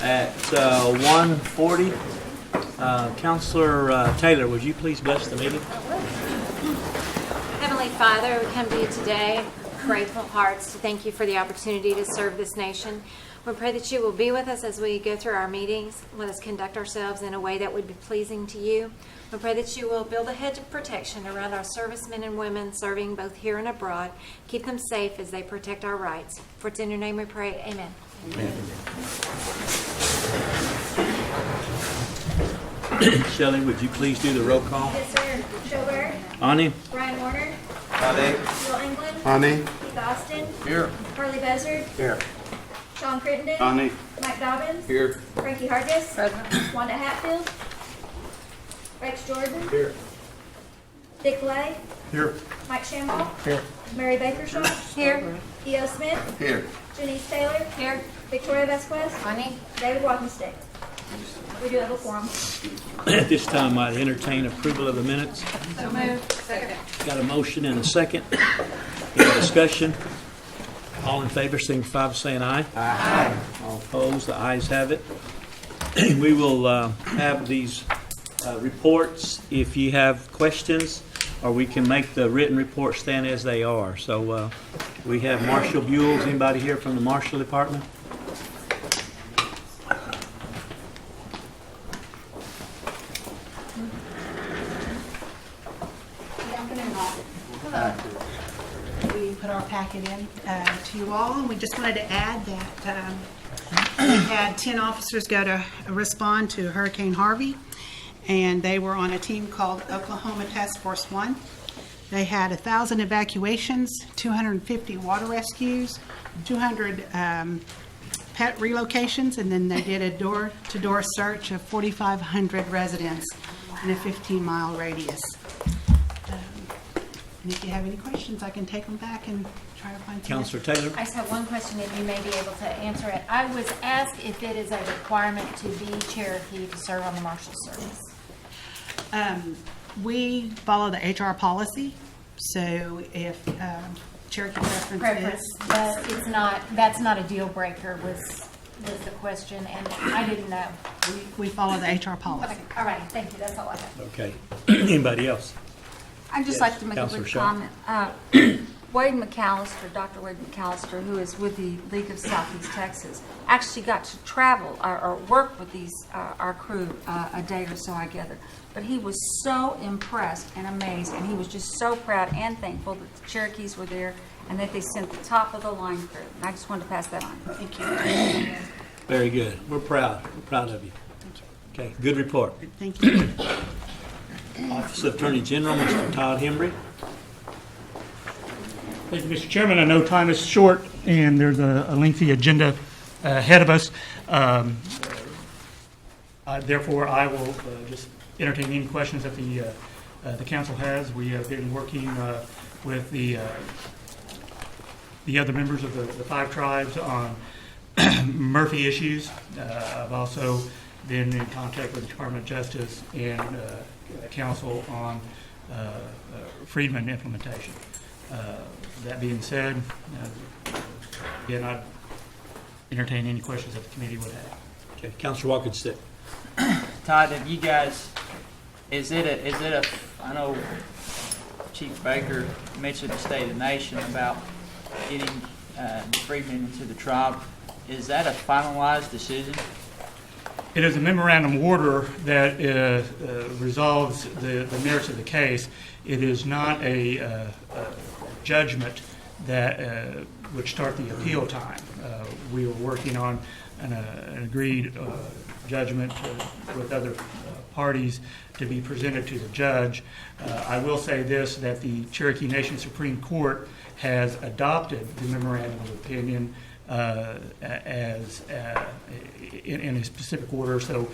at 1:40. Counselor Taylor, would you please bless the meeting? Heavenly Father, we come to you today with grateful hearts to thank you for the opportunity to serve this nation. We pray that you will be with us as we go through our meetings. Let us conduct ourselves in a way that would be pleasing to you. We pray that you will build a hedge of protection around our servicemen and women serving both here and abroad. Keep them safe as they protect our rights. For it's in your name we pray. Amen. Amen. Shelley, would you please do the roll call? Yes, sir. Joe Burr. Ani? Brian Warner. Aye. Bill England. Aye. Keith Austin. Here. Harley Bezzard. Here. Sean Crittenden. Aye. Mike Dobbins. Here. Frankie Hargis. Wanda Hatfield. Rex Jordan. Here. Dick Lay. Here. Mike Shambaugh. Here. Mary Bakershaw. Here. E.O. Smith. Here. Janice Taylor. Here. Victoria Vasquez. Ani? David Walkenstick. We do have a quorum. At this time, I'd entertain approval of the minutes. So moved. Second. Got a motion and a second. Any discussion? All in favor, signify by saying aye. Aye. All opposed, the ayes have it. We will have these reports if you have questions, or we can make the written reports stand as they are. So we have Marshall Buells. Anybody here from the Marshall Department? We put our packet in to you all, and we just wanted to add that we had 10 officers go to respond to Hurricane Harvey, and they were on a team called Oklahoma Task Force 1. They had 1,000 evacuations, 250 water rescues, 200 pet relocations, and then they did a door-to-door search of 4,500 residents in a 15-mile radius. And if you have any questions, I can take them back and try to find some. Counselor Taylor? I just have one question, and you may be able to answer it. I was asked if it is a requirement to be Cherokee to serve on the Marshal Service. We follow the HR policy, so if Cherokee preference is, but it's not. That's not a deal breaker. Was the question, and I didn't know. we follow the HR policy. Okay, all right. Thank you. That's all I have. Okay. Anybody else? I'd just like to make a Counselor quick Shaw. comment. Wade McAllister, Dr. Wade McAllister, who is with the League of Southeast Texas, actually got to travel or work with these our crew a day or so, I gather. But he was so impressed and amazed, and he was just so proud and thankful that the Cherokees were there and that they sent the top of the line crew. And I just wanted to pass that on. Thank you. Very good. We're proud. We're proud of you. Okay, good report. Thank you. Office of Attorney General, Mr. Todd Hembry. Thank you, Mr. Chairman. I know time is short and there's a lengthy agenda ahead of us. Therefore, I will just entertain any questions that the council has. We have been working with the other members of the 5 tribes on Murphy issues. I've also been in contact with the Department of Justice and council on Freedmen implementation. That being said, again, I'd entertain any questions that the committee would have. Okay, Counselor Walkenstick. Todd, have you guys, is it a, I know Chief Baker mentioned the State of the Nation about getting the freedmen into the tribe. Is that a finalized decision? It is a memorandum order that resolves the merits of the case. It is not a judgment that would start the appeal time. We are working on an agreed judgment with other parties to be presented to the judge. I will say this, that the Cherokee Nation Supreme Court has adopted the memorandum of opinion as in a specific order, so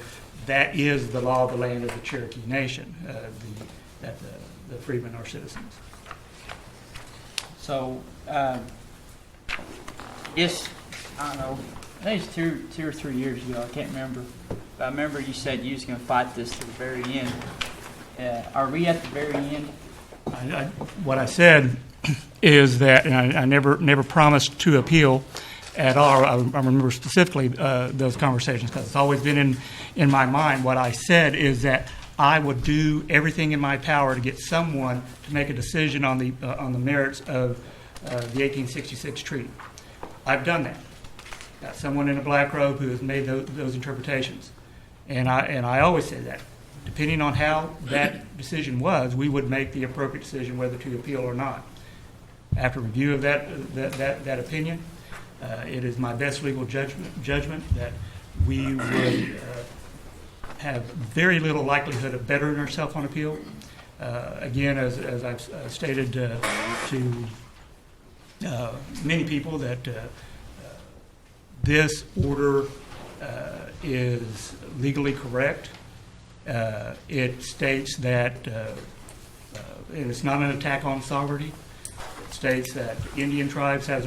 that is the law of the land of the Cherokee Nation, that the freedmen are citizens. So, yes, I don't know, I think it's two or 3 years ago, I can't remember. But I remember you said you was going to fight this to the very end. Are we at the very end? What I said is that, and I never promised to appeal, at all. I remember specifically those conversations because it's always been in my mind. What I said is that I would do everything in my power to get someone to make a decision on the merits of the 1866 treaty. I've done that. Got someone in a black robe who has made those interpretations, and I always say that. Depending on how that decision was, we would make the appropriate decision whether to appeal or not. After review of that opinion, it is my best legal judgment that we would have very little likelihood of bettering ourselves on appeal. Again, as I've stated to many people, that this order is legally correct. It states that, and it's not an attack on sovereignty. It states that Indian tribes have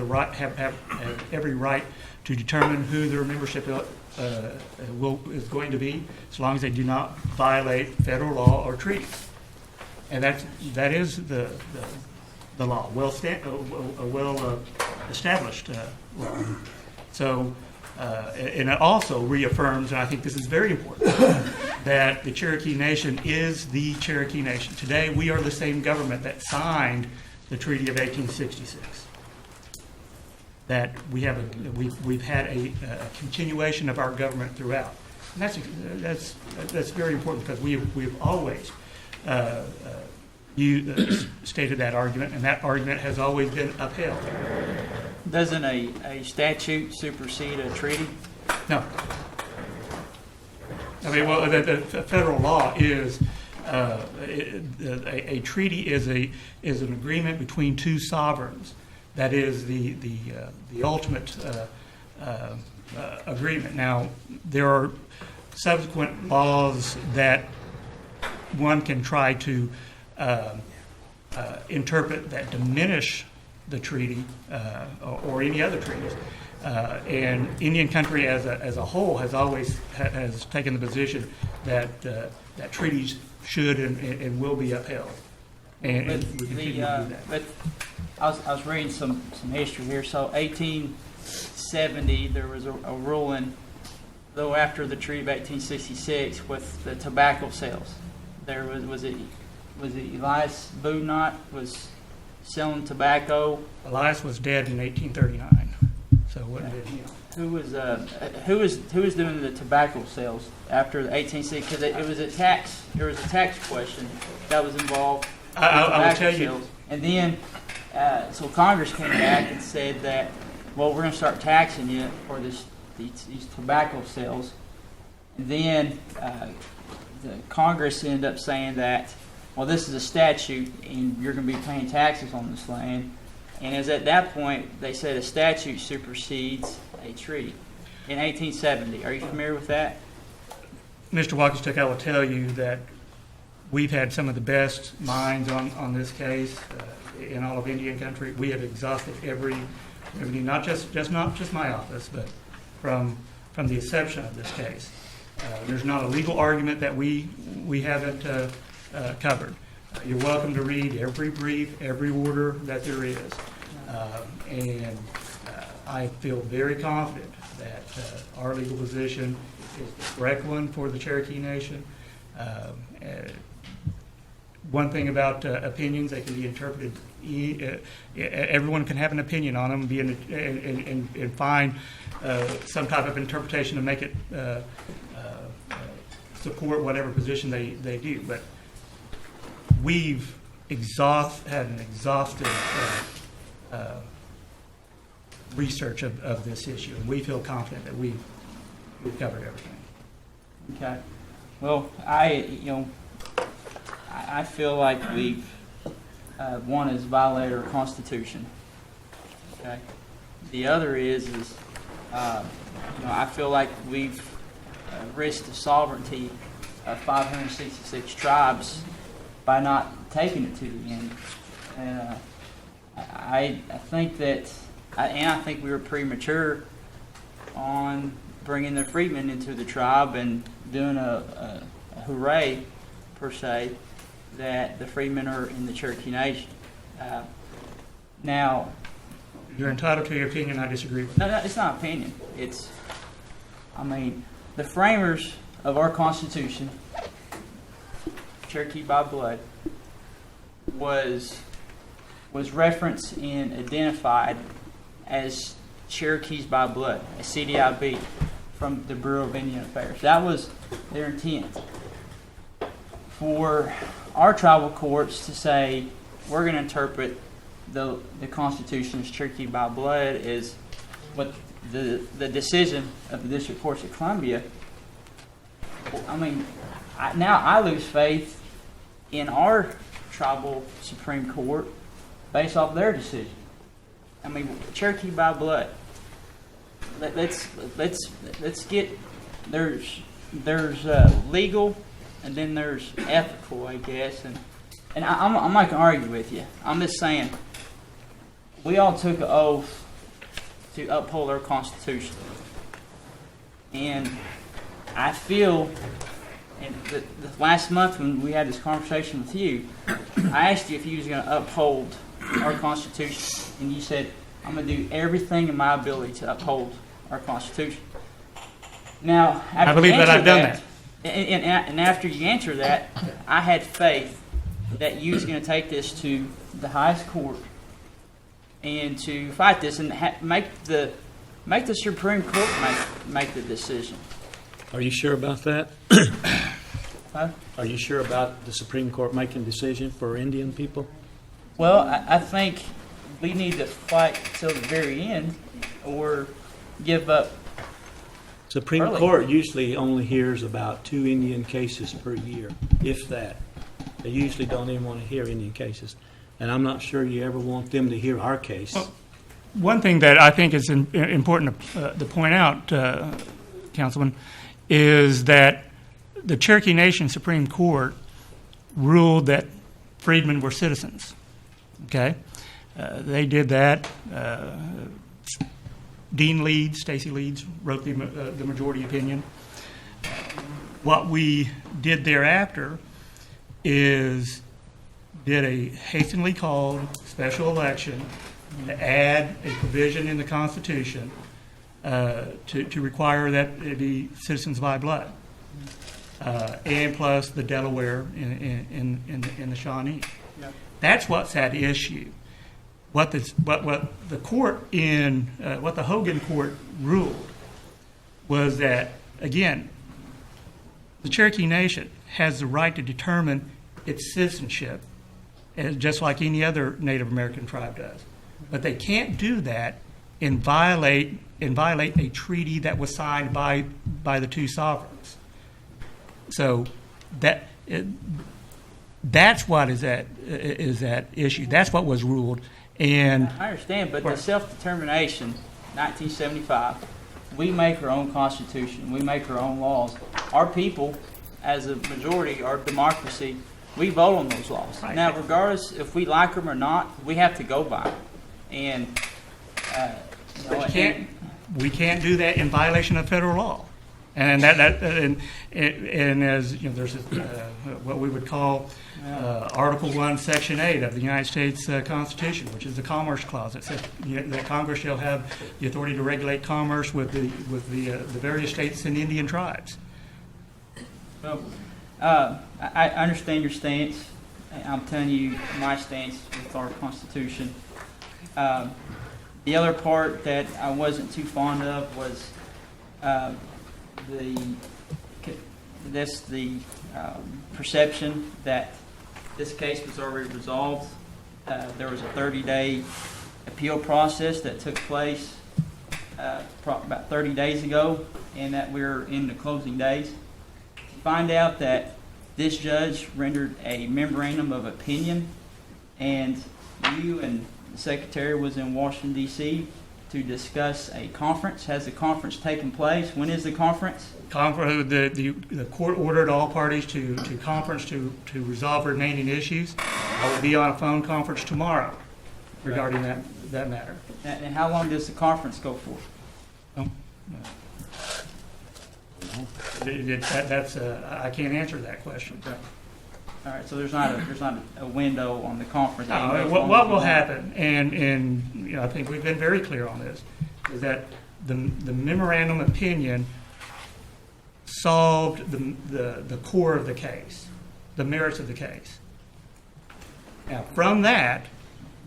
every right to determine who their membership is going to be, as long as they do not violate federal law or treaties. And that is the law, well established law. So, and it also reaffirms, and I think this is very important, that the Cherokee Nation is the Cherokee Nation. Today, we are the same government that signed the Treaty of 1866. That we've had a continuation of our government throughout, and that's very important because we've always stated that argument, and that argument has always been upheld. Doesn't a statute supersede a treaty? No. I mean, well, the federal law is a treaty is an agreement between two sovereigns. That is the ultimate agreement. Now, there are subsequent laws that one can try to interpret that diminish the treaty or any other treaties. And Indian country as a whole has always has taken the position that that treaties should and will be upheld. And we continue to do that. But I was reading some history here. So 1870, there was a ruling, though after the Treaty of 1866, with the tobacco sales. There was it Elias Boudinot was selling tobacco. Elias was dead in 1839, so what did he? Who was doing the tobacco sales after the 1860? Because it was a tax. There was a tax question that was involved. I will tell you. And then, so Congress came back and said that, well, we're going to start taxing you for these tobacco sales. And then the Congress ended up saying that, well, this is a statute, and you're going to be paying taxes on this land. And as at that point, they said a statute supersedes a treaty in 1870. Are you familiar with that? Mr. Walkinstuk, I will tell you that we've had some of the best minds on this case in all of Indian country. We have exhausted every remedy, not just my office, but from the inception of this case. There's not a legal argument that we haven't covered. You're welcome to read every brief, every order that there is. And I feel very confident that our legal position is the correct one for the Cherokee Nation. One thing about opinions, they can be interpreted. Everyone can have an opinion on them, and find some type of interpretation to make it support whatever position they do. But we've had an exhaustive research of this issue, and we feel confident that we've covered everything. Okay. Well, I feel like we've one is violated our Constitution. Okay. The other is I feel like we've risked the sovereignty of 566 tribes by not taking it to the end. And I think that, I think we were premature on bringing the freedmen into the tribe and doing a hooray, per se, that the freedmen are in the Cherokee Nation. Now, You're entitled to your opinion. I disagree with. No, it's not opinion. It's, I mean, the framers of our Constitution, Cherokee by blood, was referenced and identified as Cherokees by blood, a CDIB, from the Bureau of Indian Affairs. That was their intent. For our tribal courts to say, we're going to interpret the Constitution as Cherokee by blood is what the decision of the District Courts of Columbia. I mean, now I lose faith in our tribal Supreme Court based off their decision. I mean, Cherokee by blood. Let's get, there's legal and then there's ethical, I guess, and I'm not gonna argue with you. I'm just saying we all took an oath to uphold our Constitution, and I feel. And the last month when we had this conversation with you, I asked you if you was going to uphold our Constitution, and you said, I'm going to do everything in my ability to uphold our Constitution. Now, after I believe you that I've done answered and after you answered that, I had faith that you was going to take this to the highest court and to fight this and make the Supreme Court make the decision. Are you sure about that? Huh? Are you sure about the Supreme Court making a decision for Indian people? Well, I think we need to fight till the very end or give up. Supreme Early. Court usually only hears about 2 Indian cases per year, if that. They usually don't even want to hear Indian cases. And I'm not sure you ever want them to hear our case. One thing that I think is important to point out, Councilman, is that the Cherokee Nation Supreme Court ruled that freedmen were citizens. Okay, they did that. Dean Leeds, Stacy Leeds, wrote the majority opinion. What we did thereafter is did a hastily called special election to add a provision in the Constitution to require that it be citizens by blood, and plus the Delaware in the Shawnee. Yep. That's what's at issue. What the court what the Hogan court ruled was that, again, the Cherokee Nation has the right to determine its citizenship, just like any other Native American tribe does. But they can't do that and violate a treaty that was signed by the 2 sovereigns. So that's what is at issue. That's what was ruled. And I understand, but the self-determination, 1975, we make our own Constitution. We make our own laws. Our people, as a majority, our democracy, we vote on those laws. Right. Now, regardless if we like them or not, we have to go by them. And we can't do that in violation of federal law. And and as you know, there's what we would call Article 1, Section 8 of the United States Constitution, which is the Commerce Clause. It says that Congress shall have the authority to regulate commerce with the various states and Indian tribes. Well, I understand your stance. I'm telling you my stance with our Constitution. The other part that I wasn't too fond of was the perception that this case was already resolved. There was a 30-day appeal process that took place about 30 days ago, and that we're in the closing days. To find out that this judge rendered a memorandum of opinion, and you and the Secretary was in Washington, D.C. to discuss a conference. Has the conference taken place? When is the conference? The court ordered all parties to conference to resolve remaining issues. I will be on a phone conference tomorrow regarding that matter. And how long does the conference go for? I can't answer that question. All right, so there's not a window on the conference. What will happen, and you know, I think we've been very clear on this, is that the memorandum opinion solved the core of the case, the merits of the case. Now, from that,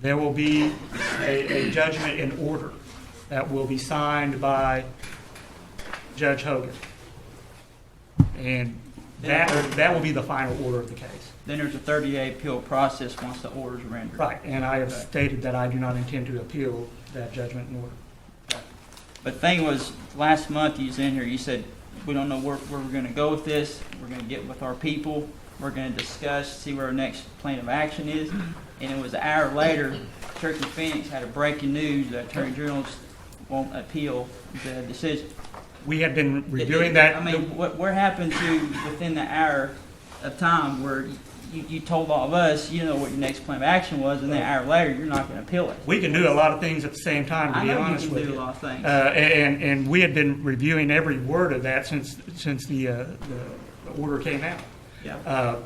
there will be a judgment in order that will be signed by Judge Hogan. And that will be the final order of the case. Then there's a 30-day appeal process once the order's rendered. Right, and I have stated that I do not intend to appeal that judgment in order. But the thing was, last month you was in here, you said, we don't know where we're going to go with this. We're going to get with our people. We're going to discuss, see where our next plan of action is. And it was an hour later, Cherokee Phoenix had a breaking news that Attorney General won't appeal the decision. We had been reviewing that. I mean, what happened to within the hour of time where you told all of us, you know what your next plan of action was, and then an hour later, you're not going to appeal it? We can do a lot of things at the same time, to be honest with you. I know you can do a lot of things. And we had been reviewing every word of that since the order came out. Yeah.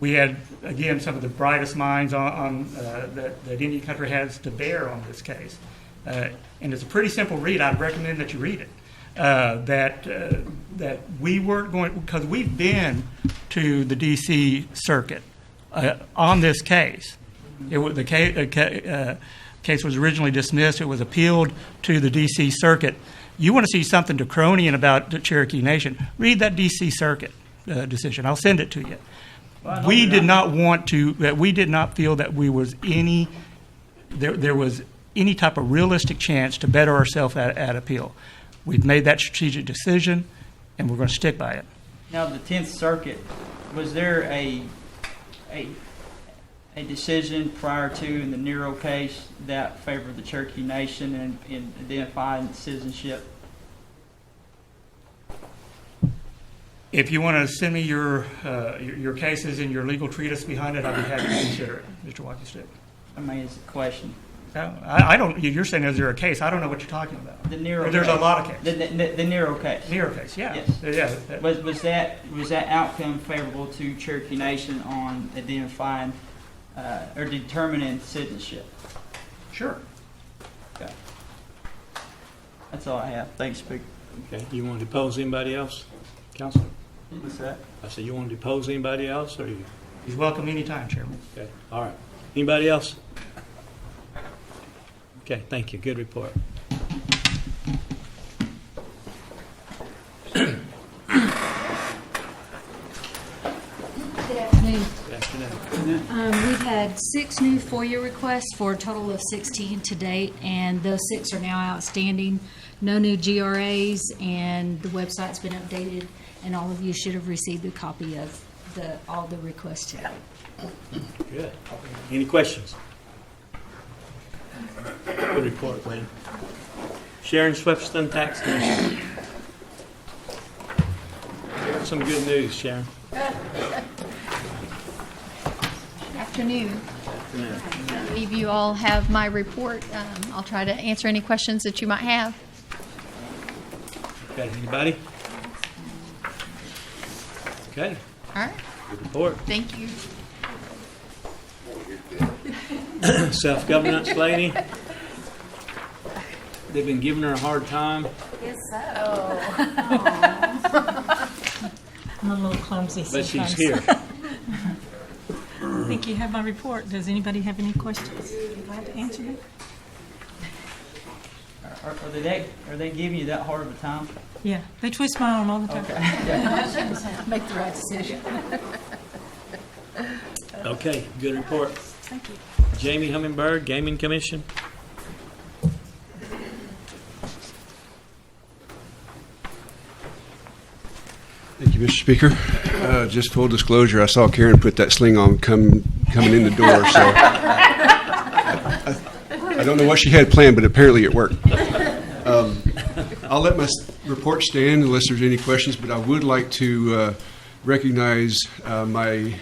We had, again, some of the brightest minds on that Indian Country has to bear on this case. And it's a pretty simple read. I'd recommend that you read it. That we weren't going, because we've been to the D.C. Circuit on this case. The case was originally dismissed. It was appealed to the D.C. Circuit. You want to see something draconian about the Cherokee Nation, read that D.C. Circuit decision. I'll send it to you. Well, We did not want to, we did not feel that there was any type of realistic chance to better ourselves at appeal. We've made that strategic decision, and we're going to stick by it. Now, the 10th Circuit, was there a decision prior to in the Nero case that favored the Cherokee Nation in identifying citizenship? If you want to send me your cases and your legal treatise behind it, I'd be happy to consider it, Mr. Walkie-Stick. I mean, it's a question. I don't. You're saying is there a case? I don't know what you're talking about. The Nero. There's case. A lot of cases. The Nero case. Nero case, yeah. Yes. Yeah. Was that outcome favorable to Cherokee Nation on identifying or determining citizenship? Sure. Okay. That's all I have. Thanks, Speaker. Okay, you want to depose anybody else, Council? What's that? I said, you want to depose anybody else, or you? He's welcome anytime, Chairman. Okay, all right. Anybody else? Okay, thank you. Good report. Good afternoon. Good afternoon. We've had 6 new FOIA requests for a total of 16 to date, and those 6 are now outstanding. No new GRAs, and the website's been updated, and all of you should have received a copy of all the requests today. Good. Any questions? Good report, Wayne. Sharon Swepston, Tax Commission. Some good news, Sharon. Afternoon. I believe you all have my report. I'll try to answer any questions that you might have. Okay, anybody? Okay, All right, good report. thank you. Self-governance lady. They've been giving her a hard time. Yes, so. I'm a little clumsy But sometimes. she's here. I think you have my report. Does anybody have any questions? Be glad to answer them. Are they giving you that hard of a time? Yeah, they twist my arm all the time. Okay. Make the right decision. Okay, good report. Thank you. Jamie Hummingbird, Gaming Commission. Thank you, Mr. Speaker. Just full disclosure, I saw Karen put that sling on coming in the door, so I don't know what she had planned, but apparently it worked. I'll let my report stand unless there's any questions, but I would like to recognize my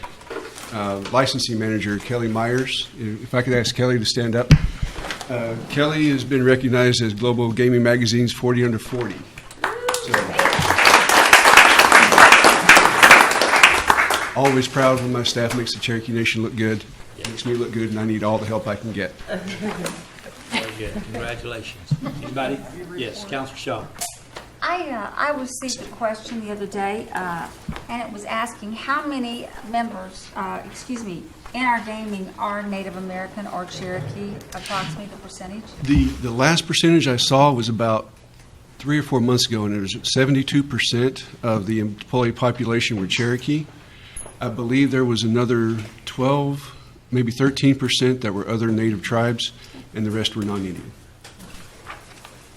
licensing manager, Kelly Myers. If I could ask Kelly to stand up. Kelly has been recognized as Global Gaming Magazine's 40 Under 40. So, always proud when my staff makes the Cherokee Nation look good. Makes me look good, and I need all the help I can get. Very good. Congratulations. Anybody? Yes, Counselor Shaw. I received a question the other day, and it was asking how many members, in our gaming are Native American or Cherokee, approximately the percentage? The last percentage I saw was about 3 or 4 months ago, and it was 72% of the employee population were Cherokee. I believe there was another 12, maybe 13% that were other Native tribes, and the rest were non-Indian.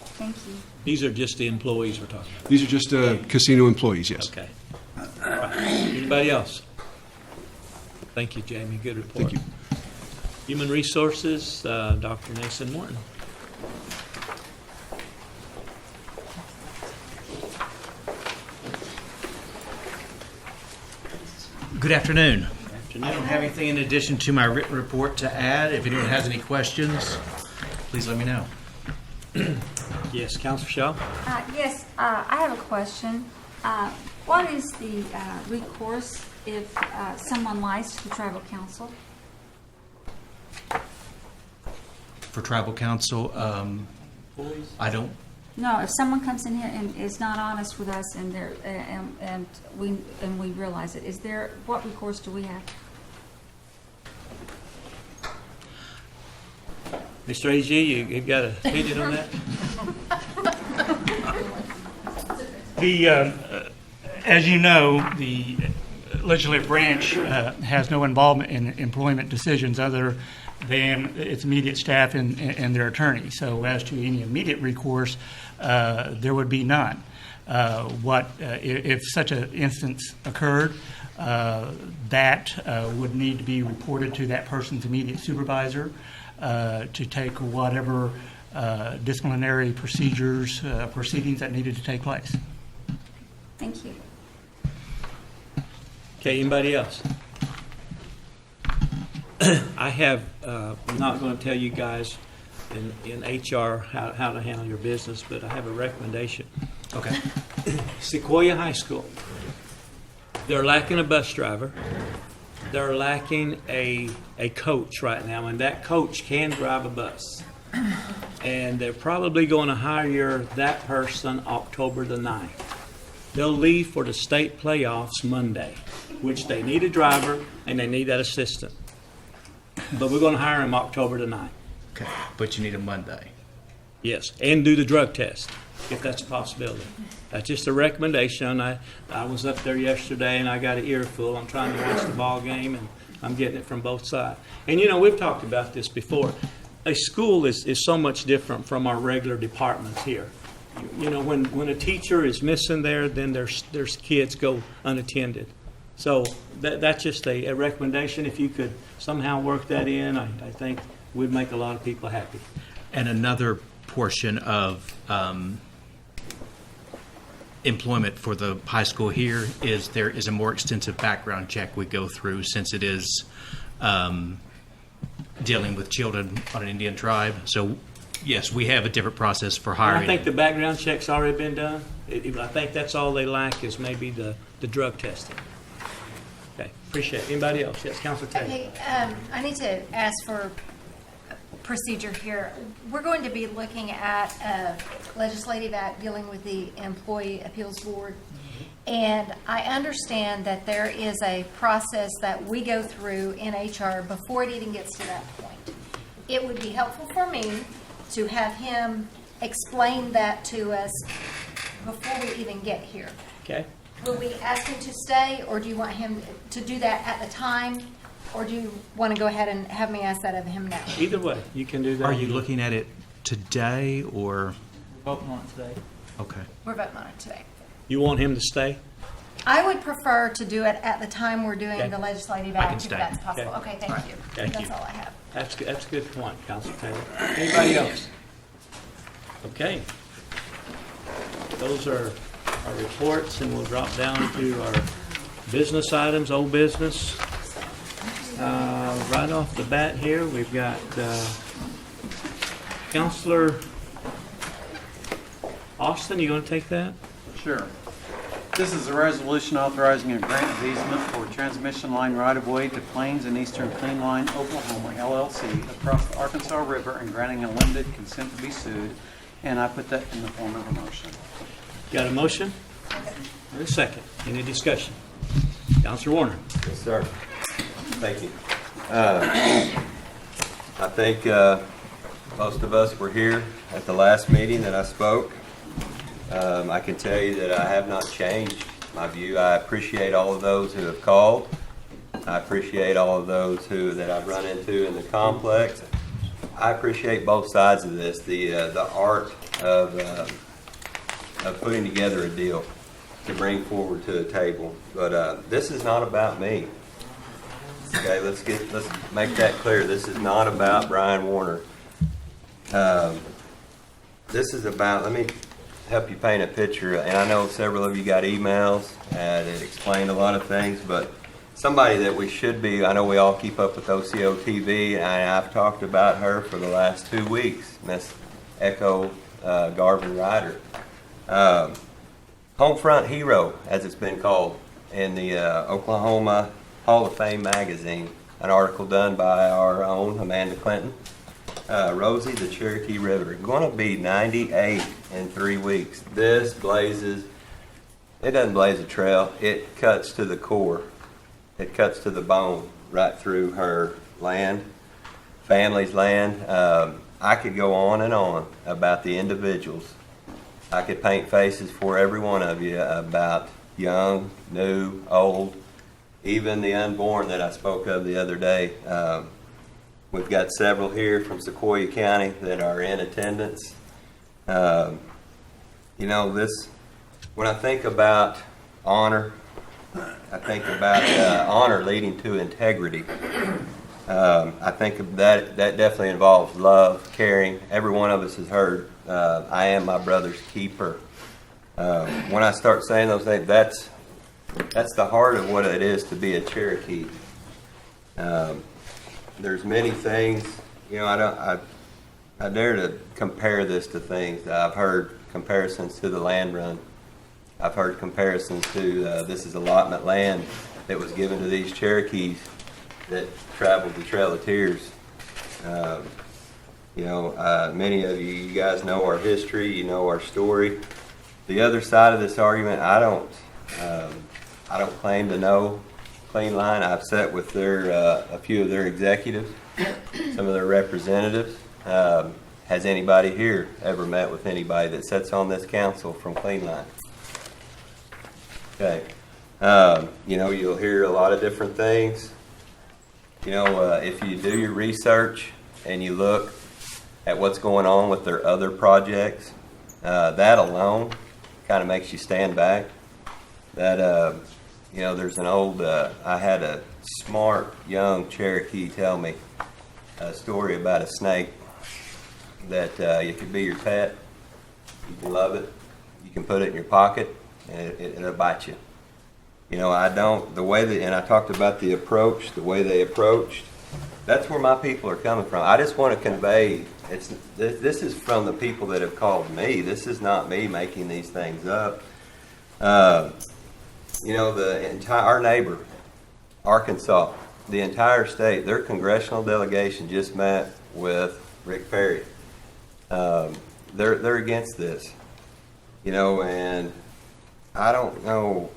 Thank you. These are just the employees we're talking about. These are just casino employees, yes. Okay. All right. Anybody else? Thank you, Jamie. Good report. Thank you. Human Resources, Dr. Nathan Morton. Good afternoon. Afternoon. I don't have anything in addition to my written report to add. If anyone has any questions, please let me know. Yes, Counselor Shaw. Yes, I have a question. What is the recourse if someone lies to the tribal council? For tribal council, I don't. No, if someone comes in here and is not honest with us, and they're and we realize it, what recourse do we have? Mr. A.G., you've got an opinion on that? As you know, the legislative branch has no involvement in employment decisions other than its immediate staff and their attorney. So as to any immediate recourse, there would be none. If such an instance occurred, that would need to be reported to that person's immediate supervisor to take whatever disciplinary proceedings that needed to take place. Thank you. Okay, anybody else? I have, I'm not going to tell you guys in HR how to handle your business, but I have a recommendation. Okay. Sequoia High School. They're lacking a bus driver. They're lacking a coach right now, and that coach can drive a bus. And they're probably going to hire that person October the 9th. They'll leave for the state playoffs Monday, which they need a driver and they need that assistant. But we're going to hire him October the 9th. Okay. But you need a Monday. Yes, and do the drug test, if that's a possibility. That's just a recommendation. I was up there yesterday, and I got an earful. I'm trying to watch the ball game, and I'm getting it from both sides. And, you know, we've talked about this before. A school is so much different from our regular departments here. You know, when a teacher is missing there, then there's kids go unattended. So that's just a recommendation. If you could somehow work that in, I think would make a lot of people happy. And another portion of employment for the high school here is there is a more extensive background check we go through since it is dealing with children on an Indian tribe. So, yes, we have a different process for hiring. I think the background check's already been done. I think that's all they lack is maybe the drug testing. Okay, appreciate it. Anybody else? Yes, Councilor Taylor. Okay, I need to ask for procedure here. We're going to be looking at a legislative act dealing with the Employee Appeals Board. And I understand that there is a process that we go through in HR before it even gets to that point. It would be helpful for me to have him explain that to us before we even get here. Okay. Will we ask him to stay, or do you want him to do that at the time? Or do you want to go ahead and have me ask that of him now? Either way, you can do that. Are you looking at it today or? Voting on it today. Okay. We're voting on it today. You want him to stay? I would prefer to do it at the time we're doing Okay. the legislative I can act, if stay. that's possible. Okay. Okay, thank you. Thank That's you. all I have. That's a good point, Councilor Taylor. Anybody else? Okay. Those are our reports, and we'll drop down to our business items, old business. Right off the bat here, we've got Councilor Austin. You going to take that? Sure. This is a resolution authorizing a grant of easement for transmission line right-of-way to Plains and Eastern Clean Line, Oklahoma, LLC, across the Arkansas River, and granting a limited consent to be sued. And I put that in the form of a motion. Got a motion? And a second. Any discussion? Counselor Warner. Yes, sir. Thank you. I think most of us were here at the last meeting that I spoke. I can tell you that I have not changed my view. I appreciate all of those who have called. I appreciate all of those that I've run into in the complex. I appreciate both sides of this, the art of putting together a deal to bring forward to the table. But this is not about me. Okay, let's make that clear. This is not about Brian Warner. This is about, let me help you paint a picture. And I know several of you got emails that explained a lot of things, but somebody that we should be, I know we all keep up with OCO TV, and I've talked about her for the last 2 weeks, Miss Echo Garvin Ryder. Homefront hero, as it's been called, in the Oklahoma Hall of Fame magazine, an article done by our own Amanda Clinton. Rosie, the Cherokee River, going to be 98 in 3 weeks. This blazes, it doesn't blaze a trail, it cuts to the core. It cuts to the bone right through her land, family's land. I could go on and on about the individuals. I could paint faces for every one of you about young, new, old, even the unborn that I spoke of the other day. We've got several here from Sequoyah County that are in attendance. You know, this, when I think about honor, I think about honor leading to integrity. I think of that definitely involves love, caring. Every one of us has heard, I am my brother's keeper. When I start saying those things, that's the heart of what it is to be a Cherokee. There's many things, you know, I dare to compare this to things. I've heard comparisons to the land run. I've heard comparisons to this is allotment land that was given to these Cherokees that traveled the Trail of Tears. You know, many of you guys know our history, you know our story. The other side of this argument, I don't claim to know Clean Line. I've sat with a few of their executives, some of their representatives. Has anybody here ever met with anybody that sits on this council from Clean Line? Okay. You know, you'll hear a lot of different things. You know, if you do your research and you look at what's going on with their other projects, that alone kind of makes you stand back. That, you know, there's an old, I had a smart young Cherokee tell me a story about a snake that it could be your pet. You can love it. You can put it in your pocket, and it'll bite you. You know, the way that, and I talked about the approach, the way they approached, that's where my people are coming from. I just want to convey, this is from the people that have called me. This is not me making these things up. You know, our neighbor, Arkansas, the entire state, their congressional delegation just met with Rick Perry. They're against this. You know, and I don't know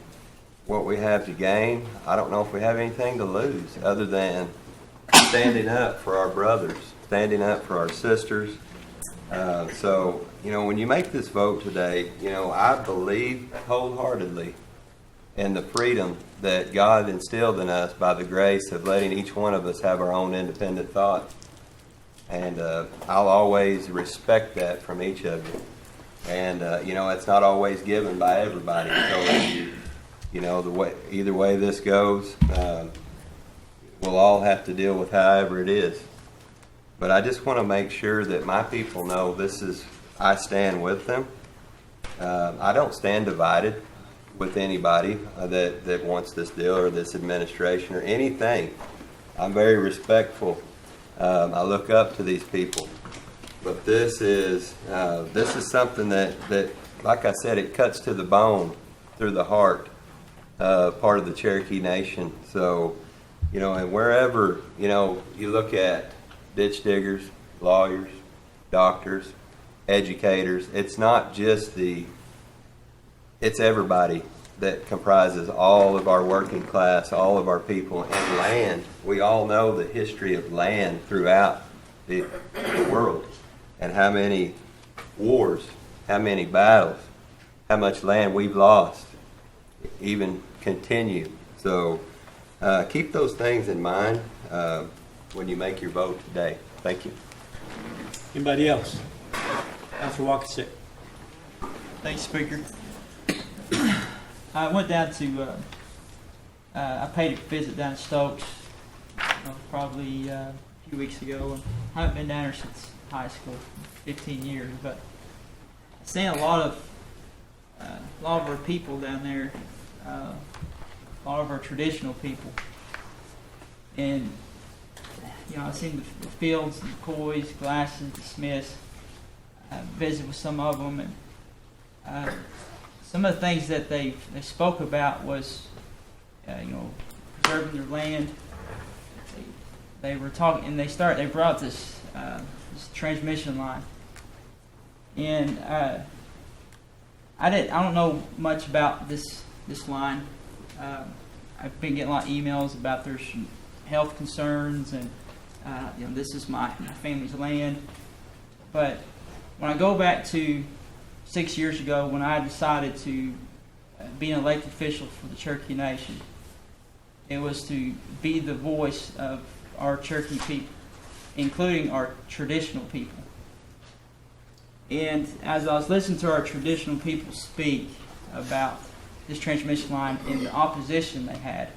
what we have to gain. I don't know if we have anything to lose other than standing up for our brothers, standing up for our sisters. So, you know, when you make this vote today, you know, I believe wholeheartedly in the freedom that God instilled in us by the grace of letting each one of us have our own independent thought. And I'll always respect that from each of you. And, you know, it's not always given by everybody. So, you know, either way this goes, we'll all have to deal with however it is. But I just want to make sure that my people know I stand with them. I don't stand divided with anybody that wants this deal or this administration or anything. I'm very respectful. I look up to these people. But this is something that, like I said, it cuts to the bone. through the heart, part of the Cherokee Nation. So, and wherever, you look at ditch diggers, lawyers, doctors, educators, it's not just it's everybody that comprises all of our working class, all of our people, and land. We all know the history of land throughout the world, and how many wars, how many battles, how much land we've lost, even continue. So keep those things in mind when you make your vote today. Thank you. Anybody else? Councilor Walker-Stick. Thanks, Speaker. I went down to, I paid a visit down to Stokes probably a few weeks ago, and I haven't been down there since high school, 15 years, but I've seen a lot of our people down there, a lot of our traditional people, and I've seen the Fields, the McCoys, Glasses, the Smiths. I visited with some of them, and some of the things that they spoke about was, preserving their land. They were talking, and they brought this transmission line, and I don't know much about this line. I've been getting a lot of emails about there's health concerns, and this is my family's land. But when I go back to 6 years ago, when I decided to be an elected official for the Cherokee Nation, it was to be the voice of our Cherokee people, including our traditional people. And as I was listening to our traditional people speak about this transmission line and the opposition they had,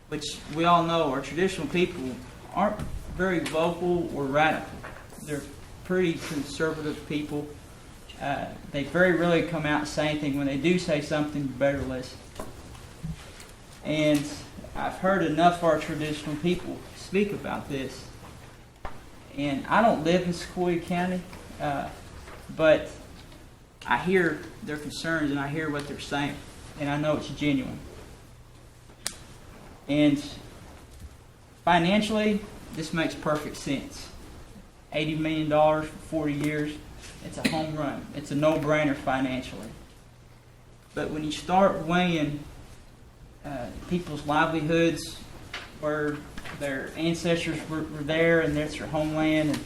which we all know our traditional people aren't very vocal or radical. They're pretty conservative people. They very rarely come out and say anything. When they do say something, you better listen. And I've heard enough of our traditional people speak about this. And I don't live in Sequoia County, but I hear their concerns and I hear what they're saying, and I know it's genuine. And financially, this makes perfect sense. $80 million for 40 years, it's a home run. It's a no-brainer financially. But when you start weighing people's livelihoods, where their ancestors were there and that's their homeland,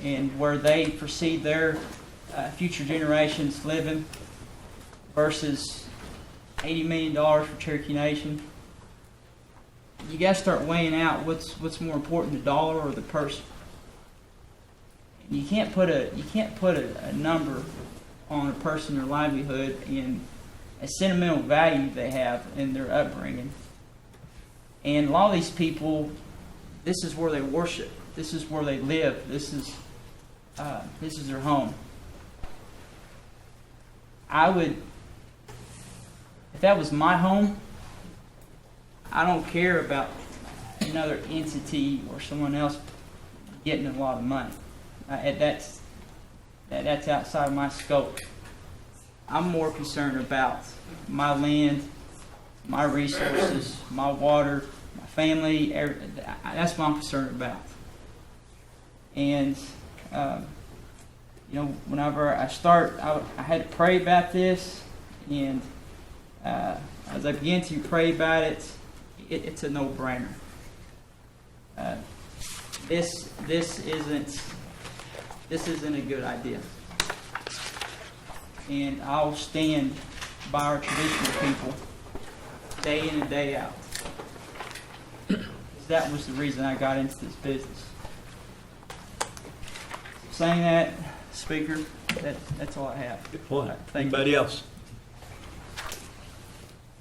and where they foresee their future generations living, versus $80 million for Cherokee Nation, you got to start weighing out what's more important, the dollar or the person. You can't put a number on a person, their livelihood, and a sentimental value they have in their upbringing. And a lot of these people, this is where they worship. This is where they live. This is their home. If that was my home, I don't care about another entity or someone else getting a lot of money. That's outside of my scope. I'm more concerned about my land, my resources, my water, my family. That's what I'm concerned about. And whenever I start, I had to pray about this, and as I began to pray about it, it's a no-brainer. This isn't a good idea. And I'll stand by our traditional people day in and day out. That was the reason I got into this business. Saying that, Speaker, that's all I have. Good point. Thank Anybody you. else?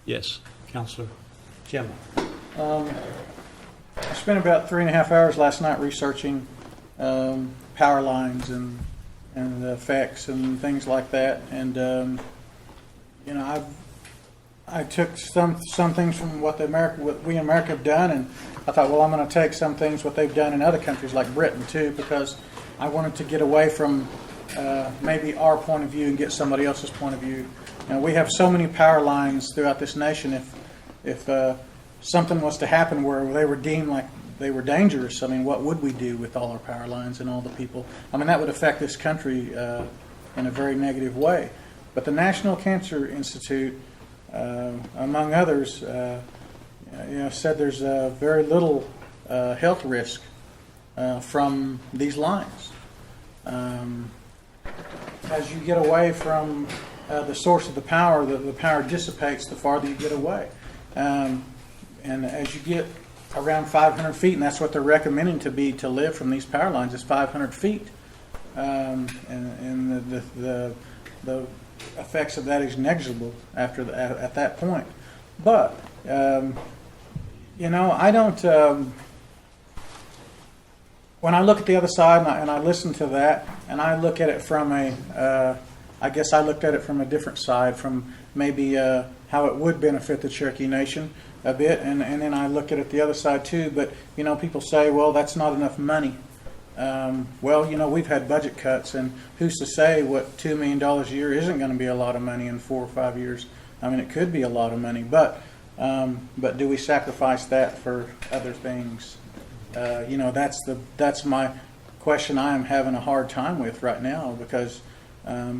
Yes, Councilor Gemma. I spent about 3.5 hours last night researching power lines and the effects and things like that. And I took some things from what we in America have done, and I thought, well, I'm going to take some things what they've done in other countries like Britain too, because I wanted to get away from maybe our point of view and get somebody else's point of view we have so many power lines throughout this nation. If something was to happen where they were deemed like they were dangerous, I mean, what would we do with all our power lines and all the people? I mean, that would affect this country in a very negative way. But the National Cancer Institute, among others, said there's very little health risk from these lines. As you get away from the source of the power dissipates the farther you get away. And as you get around 500 feet, and that's what they're recommending to live from these power lines is 500 feet. And the effects of that is negligible at that point. But, I don't... when I look at the other side and I listen to that, and I look at it from I guess I looked at it from a different side, from maybe how it would benefit the Cherokee Nation a bit, and then I look at it the other side too. But people say, well, that's not enough money. Well, we've had budget cuts, and who's to say what $2 million a year isn't going to be a lot of money in 4 or 5 years? I mean, it could be a lot of money, but do we sacrifice that for other things? That's my question I am having a hard time with right now, because I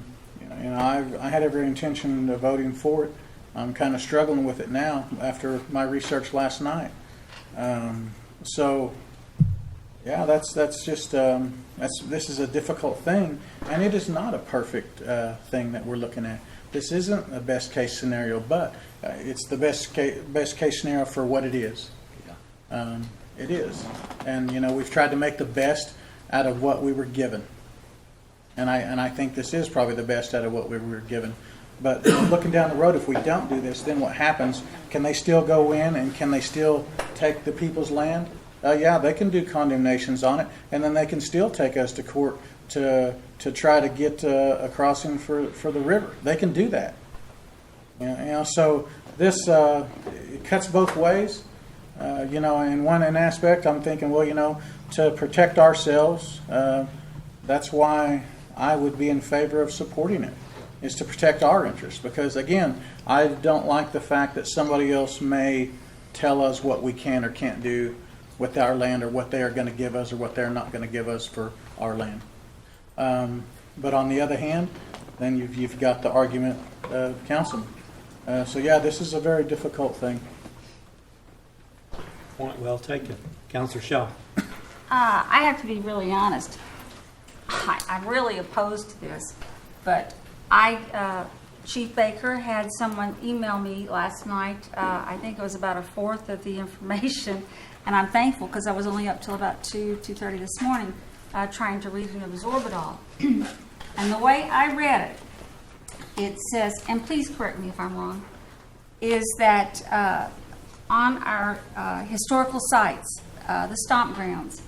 had every intention of voting for it. I'm kind of struggling with it now after my research last night. This is a difficult thing, and it is not a perfect thing that we're looking at. This isn't a best case scenario, but it's the best case scenario for what it is. It is, and we've tried to make the best out of what we were given, and I think this is probably the best out of what we were given. But looking down the road, if we don't do this, then what happens? Can they still go in and can they still take the people's land? Yeah, they can do condemnations on it, and then they can still take us to court to try to get a crossing for the river. They can do that. So this it cuts both ways. In one aspect, I'm thinking, to protect ourselves, that's why I would be in favor of supporting it, is to protect our interests. Because, again, I don't like the fact that somebody else may tell us what we can or can't do with our land, or what they are going to give us or what they're not going to give us for our land. But on the other hand, then you've got the argument of councilman. This is a very difficult thing. Point well taken. Councilor Shaw. I have to be really honest. I'm really opposed to this, but Chief Baker had someone email me last night. I think it was about a fourth of the information, and I'm thankful because I was only up till about 2:30 this morning trying to read and absorb it all. And the way I read it, it says, and please correct me if I'm wrong, is that on our historical sites, the stomp grounds,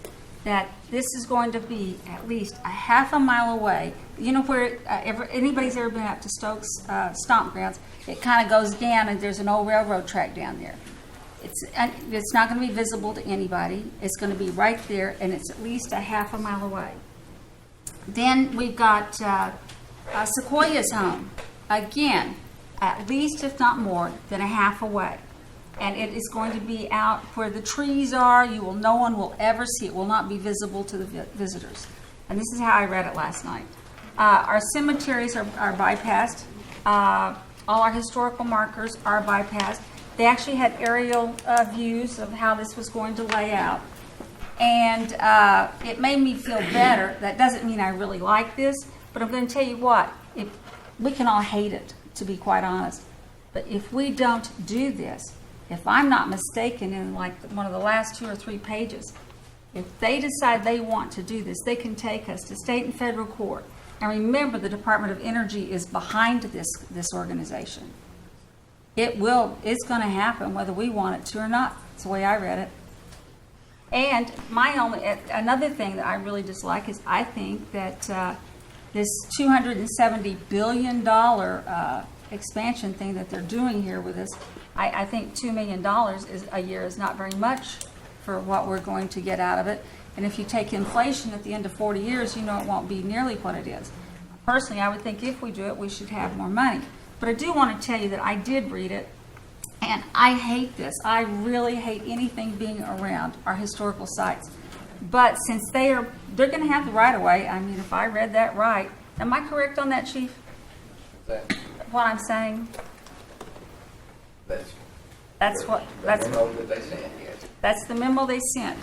that this is going to be at least a half a mile away. Where anybody's ever been out to Stokes stomp grounds, it kind of goes down and there's an old railroad track down there. It's not going to be visible to anybody. It's going to be right there, and it's at least a half a mile away. Then we've got Sequoia's home. Again, at least, if not more, than a half away. And it is going to be out where the trees are. No one will ever see it. Will not be visible to the visitors. And this is how I read it last night. Our cemeteries are bypassed. All our historical markers are bypassed. They actually had aerial views of how this was going to lay out. And it made me feel better. That doesn't mean I really like this, but I'm going to tell you what. We can all hate it, to be quite honest. But if we don't do this, if I'm not mistaken, in like one of the last 2 or 3 pages, if they decide they want to do this, they can take us to state and federal court. And remember, the Department of Energy is behind this organization. It's going to happen whether we want it to or not. That's the way I read it. And another thing that I really dislike is I think that this $270 billion expansion thing that they're doing here with us, I think $2 million a year is not very much for what we're going to get out of it. And if you take inflation at the end of 40 years, it won't be nearly what it is. Personally, I would think if we do it, we should have more money. But I do want to tell you that I did read it, and I hate this. I really hate anything being around our historical sites. But since they're going to have the right of way, I mean, if I read that right, am I correct on that, Chief? What I'm saying? That's the memo they sent.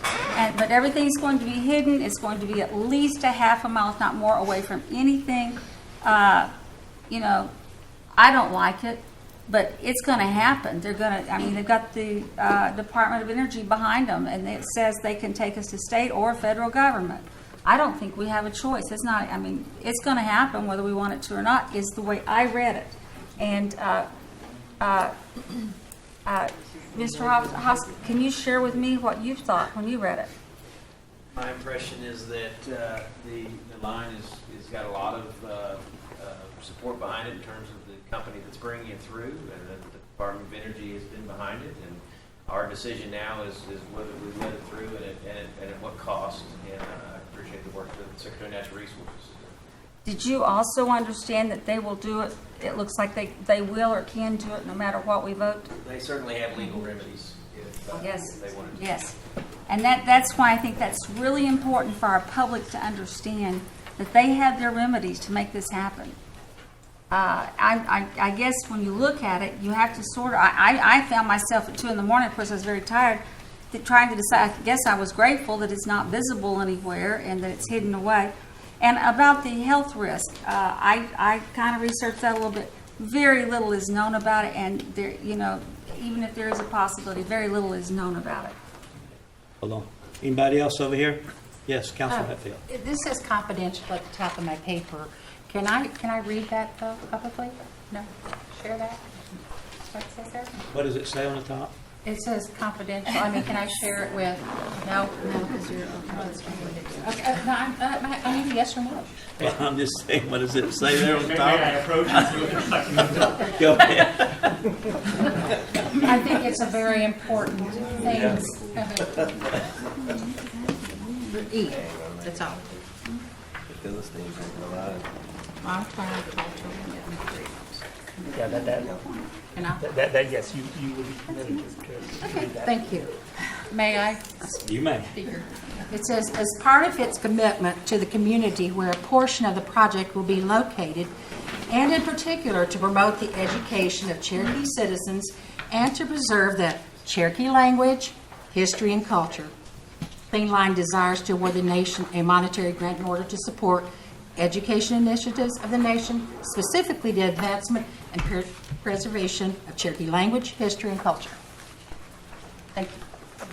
But everything's going to be hidden. It's going to be at least a half a mile, if not more, away from anything. You know, I don't like it, but it's going to happen. They're going to. I mean, they've got the Department of Energy behind them, and it says they can take us to state or federal government. I don't think we have a choice. It's not. I mean, it's going to happen whether we want it to or not. Is the way I read it, and. Mr. Haas, can you share with me what you thought when you read it? My impression is that the line is got a lot of support behind it in terms of the company that's bringing it through, and that the Department of Energy has been behind it. And our decision now is whether we let it through and at what cost. And I appreciate the work that the Secretary of Natural Resources is doing. Did you also understand that they will do it? It looks like they will or can do it no matter what we vote? They certainly have legal remedies if they wanted to. Yes. And that's why I think that's really important for our public to understand that they have their remedies to make this happen. I guess when you look at it, you have to sort of, I found myself at 2 in the morning, of course I was very tired, trying to decide. I guess I was grateful that it's not visible anywhere and that it's hidden away. And about the health risk, I kind of researched that a little bit. Very little is known about it, and there, you know, even if there is a possibility, very little is known about it. Hold on. Anybody else over here? Yes, Councilman Hatfield. This says confidential at the top of my paper. Can I read that though publicly? No? Share that? What it says there? What does it say on the top? It says confidential. I mean, can I share it with? No, because you're. Okay, no, I need a yes or no. Well, I'm just saying, what does it say there on the top? May I approach it? Go ahead. I think it's a very important thing. Eat. That's all. Philistines ain't alive. I'm trying to talk to them. Yeah, that yes, you would be permitted to Okay, read that. thank you. May I? You may. It says, as part of its commitment to the community where a portion of the project will be located, and in particular to promote the education of Cherokee citizens and to preserve the Cherokee language, history, and culture, Clean Line desires to award the nation a monetary grant in order to support education initiatives of the nation, specifically the advancement and preservation of Cherokee language, history, and culture. Thank you.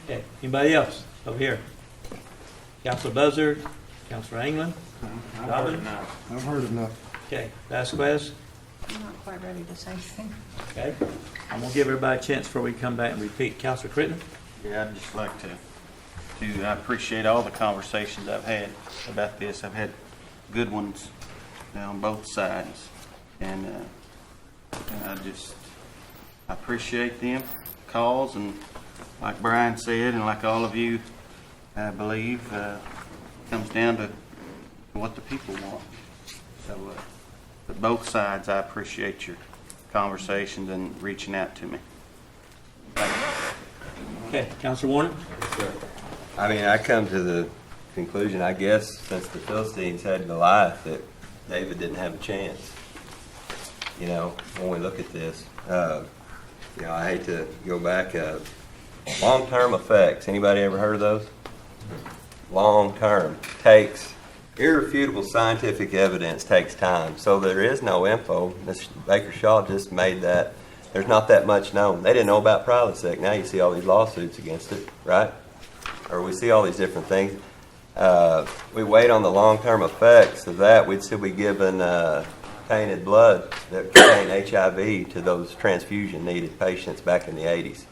Okay. Anybody else over here? Councilor Buzzard, Councilor England, Dobbin? I've heard enough. Okay. Vasquez? I'm not quite ready to say anything. Okay. I'm going to give everybody a chance before we come back and repeat. Councilor Crittenden? Yeah, I'd just like to I appreciate all the conversations I've had about this. I've had good ones on both sides, and I appreciate them calls, and like Brian said, and like all of you, I believe, comes down to what the people want. So, but both sides, I appreciate your conversations and reaching out to me. Okay. Councilor Warner? I mean, I come to the conclusion, I guess, since the Philistines had Goliath, that David didn't have a chance. You know, when we look at this, you know, I hate to go back. Long-term effects. Anybody ever heard of those? Long-term takes irrefutable scientific evidence takes time. So there is no info. Mr. Baker-Shaw just made that. There's not that much known. They didn't know about Prilosec. Now you see all these lawsuits against it, right? Or we see all these different things. We wait on the long-term effects of that. We'd still be giving tainted blood that contained HIV to those transfusion-needed patients back in the 80s.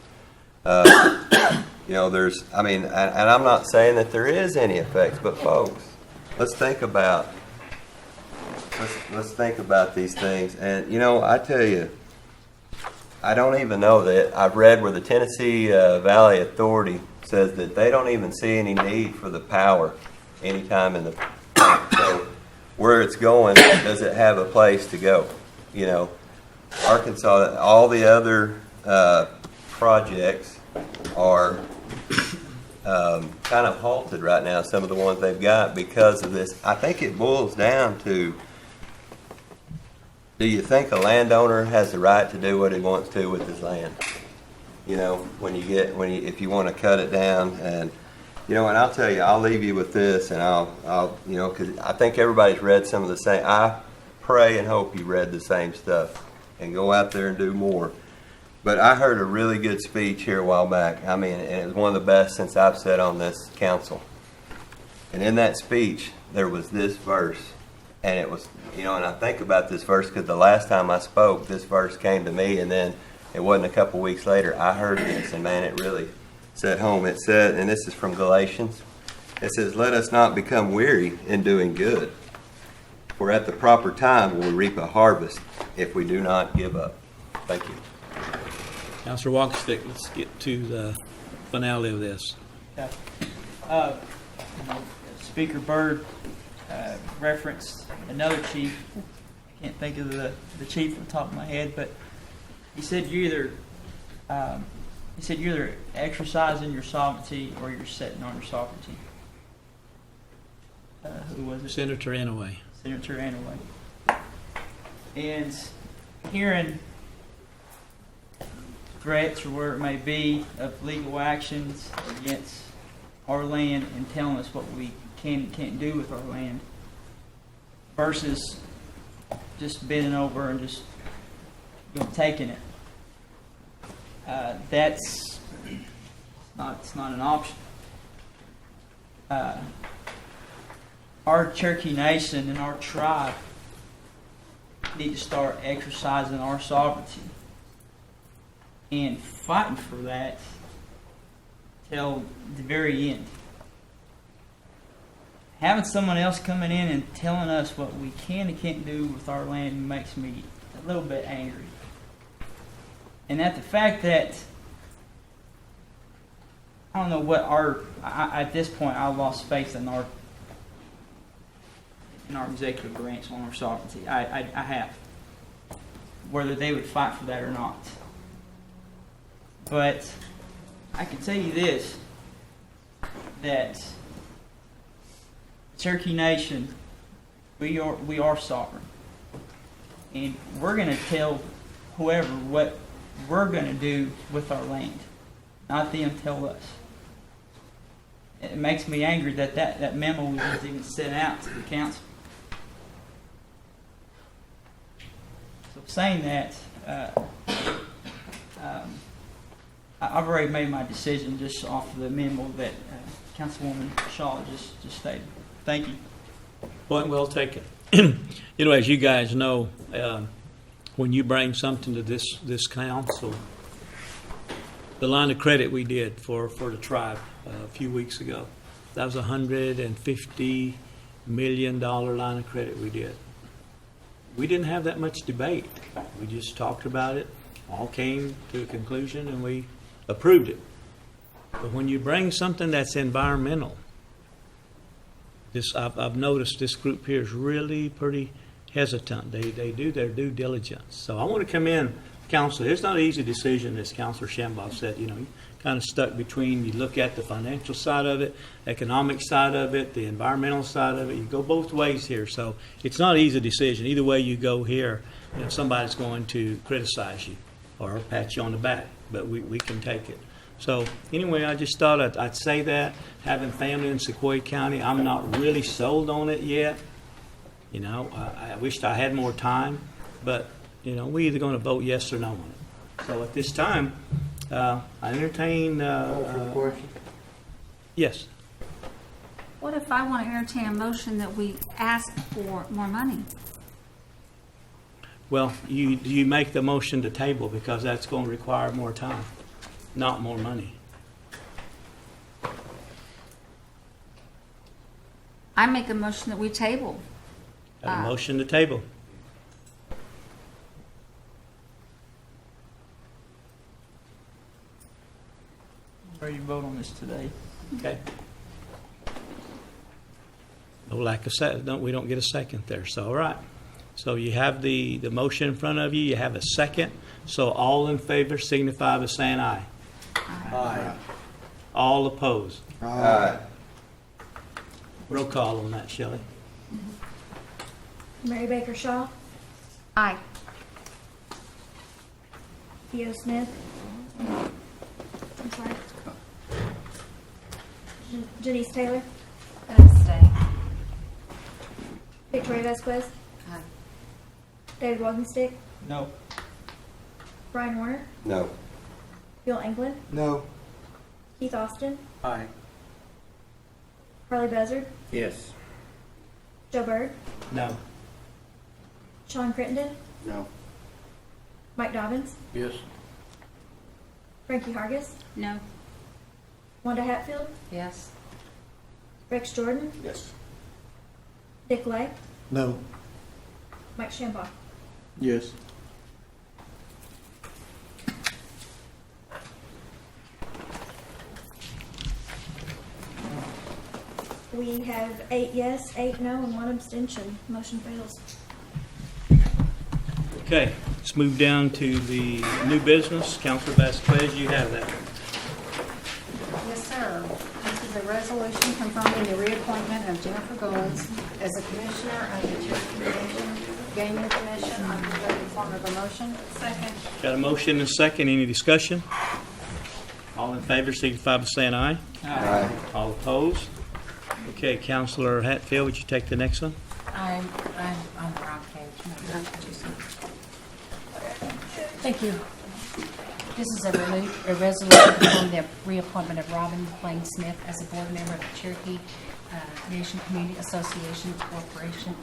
You know, there's, I mean, and I'm not saying that there is any effects, but folks, let's think about these things. And, you know, I tell you, I don't even know that. I've read where the Tennessee Valley Authority says that they don't even see any need for the power anytime in the so where it's going, does it have a place to go? You know, Arkansas, all the other projects are kind of halted right now, some of the ones they've got because of this. I think it boils down to, do you think a landowner has the right to do what he wants to with his land? You know, if you want to cut it down, and and I'll tell you, I'll leave you with this, and I'll because I think everybody's read some of the same. I pray and hope you read the same stuff and go out there and do more. But I heard a really good speech here a while back. I mean, and it was one of the best since I've sat on this council. And in that speech, there was this verse. And it was, and I think about this verse because the last time I spoke, this verse came to me. And then it wasn't a couple weeks later, I heard this. And man, it really set home. It said, and this is from Galatians, it says, "Let us not become weary in doing good. For at the proper time we'll reap a harvest if we do not give up." Thank you. Councilor Walkenstick, let's get to the finale of this. Yeah. Speaker Byrd referenced another chief. I can't think of the chief on the top of my head, but he said you're either exercising your sovereignty or you're sitting on your sovereignty. Who was it? Senator Inouye. Senator Inouye. And hearing threats or where it may be of legal actions against our land and telling us what we can and can't do with our land versus just bending over and just taking it. It's not an option. Our Cherokee Nation and our tribe need to start exercising our sovereignty and fighting for that till the very end. Having someone else coming in and telling us what we can and can't do with our land makes me a little bit angry. And at the fact that I don't know what at this point I lost faith in our executive branch on our sovereignty. I have. Whether they would fight for that or not. But I can tell you this, that Cherokee Nation, we are sovereign. And we're going to tell whoever what we're going to do with our land. Not them tell us. It makes me angry that memo was even sent out to the council. So saying that, I've already made my decision just off of the memo that Councilwoman Shaw just stated. Thank you. Point well taken. As you guys know, when you bring something to this council, the line of credit we did for the tribe a few weeks ago, that was $150 million line of credit we did. We didn't have that much debate. We just talked about it, all came to a conclusion, and we approved it. But when you bring something that's environmental, I've noticed this group here is really pretty hesitant. They do their due diligence. So I want to come in, Council. It's not an easy decision, as Councilor Shambaugh said. You kind of stuck between. You look at the financial side of it, economic side of it, the environmental side of it. You go both ways here. So it's not an easy decision. Either way you go here, somebody's going to criticize you or pat you on the back. But we can take it. So anyway, I just thought I'd say that. Having family in Sequoia County, I'm not really sold on it yet. I wished I had more time, but we're either going to vote yes or no on it. So at this time, I entertain. Yes. What if I want to entertain a motion that we ask for more money? Well, you make the motion to table because that's going to require more time, not more money. I make a motion that we table. Got a motion to table. Ready to vote on this today. Okay. No lack of second. We don't get a second there. So all right. So you have the motion in front of you, you have a second. So all in favor signify by saying aye. Aye. All opposed. Aye. Roll call on that, Shelley. Mary Baker Shaw, Aye. Theo Smith. I'm sorry. Janice Taylor, Abstain. Victoria Vasquez, Aye. David Walkenstick, No. Brian Warner, No. Bill England, No. Keith Austin, Aye. Harley Buzzard, Yes. Joe Byrd, No. Sean Crittenden, No. Mike Dobbins, Yes. Frankie Hargis, No. Wanda Hatfield, Yes. Rex Jordan, Yes. Dick Lay, No. Mike Shambaugh. Yes. We have 8 yes, 8 no, and 1 abstention. Motion fails. Okay, let's move down to the new business. Councilor Vasquez, you have that. Yes, sir. This is a resolution confirming the reappointment of Jennifer Goins as a commissioner of the Cherokee Nation Gaming Commission. I put that in form of a motion. Second. Got a motion and a second. Any discussion? All in favor signify by saying aye. Aye. All opposed? Okay, Councilor Hatfield, would you take the next one? I'm on the wrong page. Thank you. This is a resolution confirming the reappointment of Robin McLean Smith as a board member of the Cherokee Nation Community Association Corporation.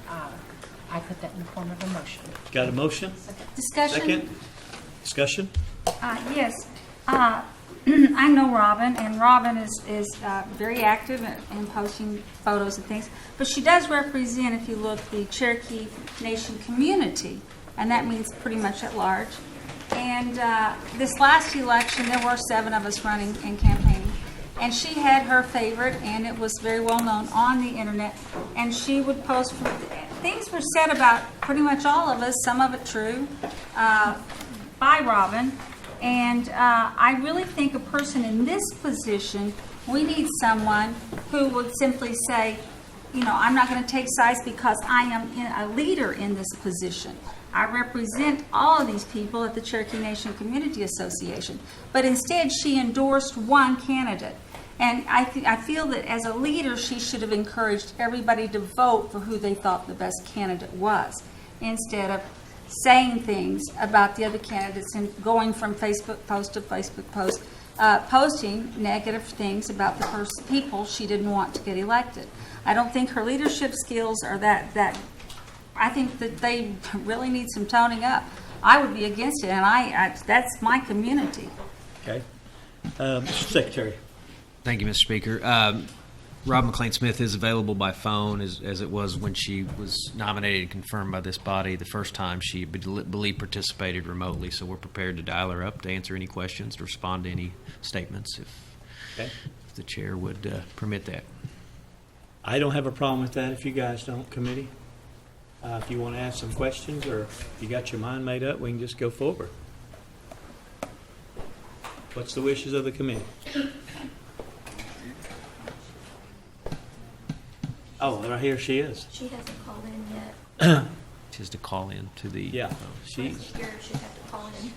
I put that in the form of a motion. Got a motion? Discussion? Second? Discussion? Yes. I know Robin, and Robin is very active in posting photos and things. But she does represent, if you look, the Cherokee Nation community, and that means pretty much at large. And this last election, there were 7 of us running and campaigning. And she had her favorite, and it was very well known on the internet. And she would post, things were said about pretty much all of us, some of it true, by Robin. And I really think a person in this position, we need someone who would simply say, you know, I'm not going to take sides because I am a leader in this position. I represent all of these people at the Cherokee Nation Community Association. But instead, she endorsed one candidate. And I feel that as a leader, she should have encouraged everybody to vote for who they thought the best candidate was, instead of saying things about the other candidates and going from Facebook post to Facebook post, posting negative things about the people she didn't want to get elected. I don't think her leadership skills are that. I think that they really need some toning up. I would be against it, and that's my community. Okay. Mr. Secretary. Thank you, Mr. Speaker. Rob McLean Smith is available by phone, as it was when she was nominated and confirmed by this body the first time. She believe participated remotely, so we're prepared to dial her up to answer any questions, to respond to any statements, if the chair would permit that. I don't have a problem with that if you guys don't, committee. If you want to ask some questions or if you got your mind made up, we can just go forward. What's the wishes of the committee? Oh, right here she is. She hasn't called in yet. She has to call in to the... Yeah, I she's... figured she'd have to call in.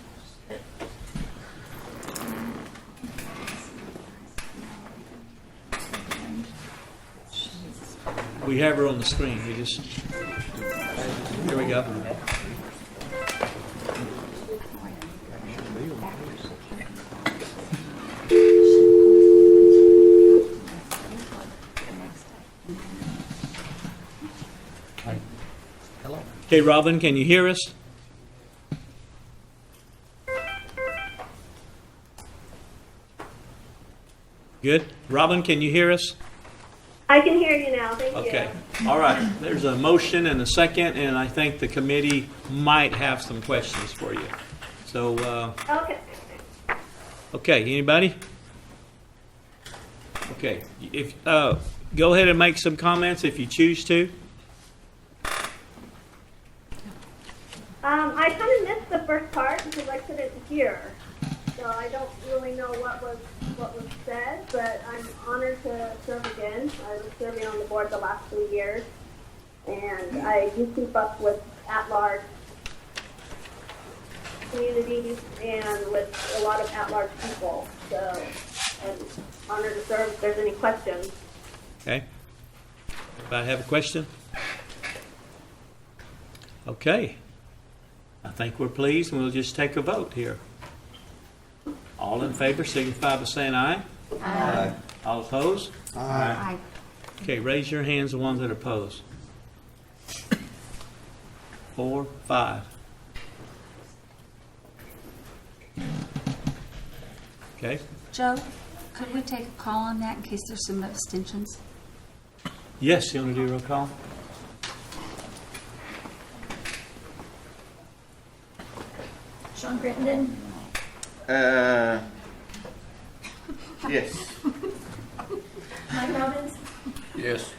We have her on the screen. We just... Here we go. Okay, Robin, can you hear us? Good. Robin, can you hear us? I can hear you now. Thank you. Okay. All right. There's a motion and a second, and I think the committee might have some questions for you. So, Okay. okay, anybody? Okay. If go ahead and make some comments if you choose to. first part because I couldn't hear. So I don't really know what was said, but I'm honored to serve again. I was serving on the board the last 3 years, and I do keep up with at-large communities and with a lot of at-large people. So I'm honored to serve if there's any questions. Okay. Anybody have a question? Okay. I think we're pleased, and we'll just take a vote here. All in favor signify by saying aye. Aye. All opposed? Aye. Okay, raise your hands, the ones that are opposed. 4, 5. Okay. Joe, could we take a call on that in case there's some abstentions? Yes, you want to do a roll call? Sean Crittenden, Yes. Mike Robbins, Yes.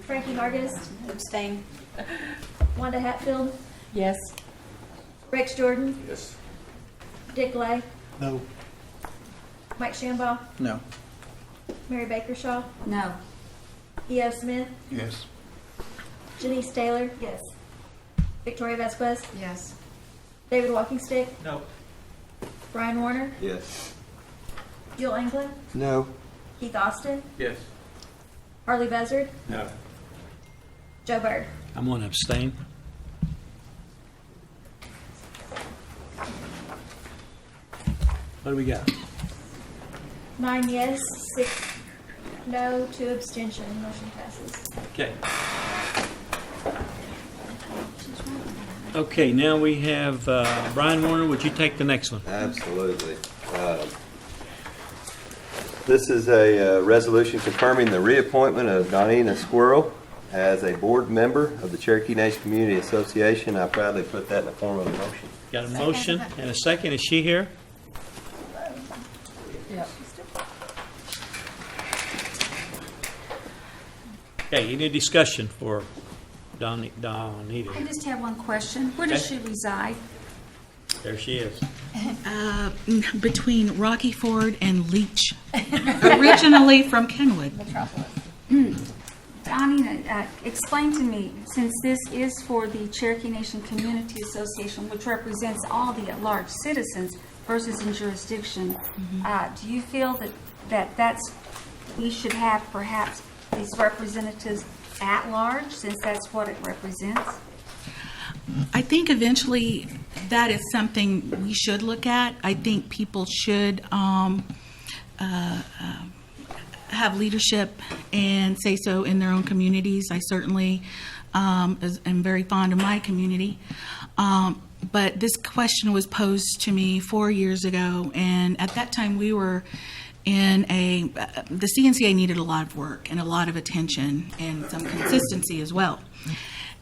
Frankie Vargas, Abstain. Wanda Hatfield, Yes. Rex Jordan, Yes. Dick Lay, No. Mike Shambaugh, No. Mary Bakershaw, No. E.O. Smith, Yes. Janice Taylor, yes. Victoria Vasquez, Yes. David Walkingstick, No. Brian Warner, Yes. Jill Anglin, No. Keith Austin, Yes. Harley Buzzard, No. Joe Bird. I'm going to abstain. What do we got? 9 yes, 6 no, 2 abstention. Motion passes. Okay. Okay, now we have Brian Warner. Would you take the next one? Absolutely. This is a resolution confirming the reappointment of Donina Squirrel as a board member of the Cherokee Nation Community Association. I proudly put that in the form of a motion. Got a motion and a second. Is she here? Yep. Okay, any discussion for Donita? I just have one question. Where does Okay. she reside? There she is. Between Rocky Ford and Leech. Originally from Kenwood. Donnie, explain to me, since this is for the Cherokee Nation Community Association, which represents all the at-large citizens versus in jurisdiction, do you feel that we should have perhaps these representatives at large, since that's what it represents? I think eventually that is something we should look at. I think people should have leadership and say so in their own communities. I certainly am very fond of my community. But this question was posed to me 4 years ago, and at that time we were in the CNCA needed a lot of work and a lot of attention and some consistency as well.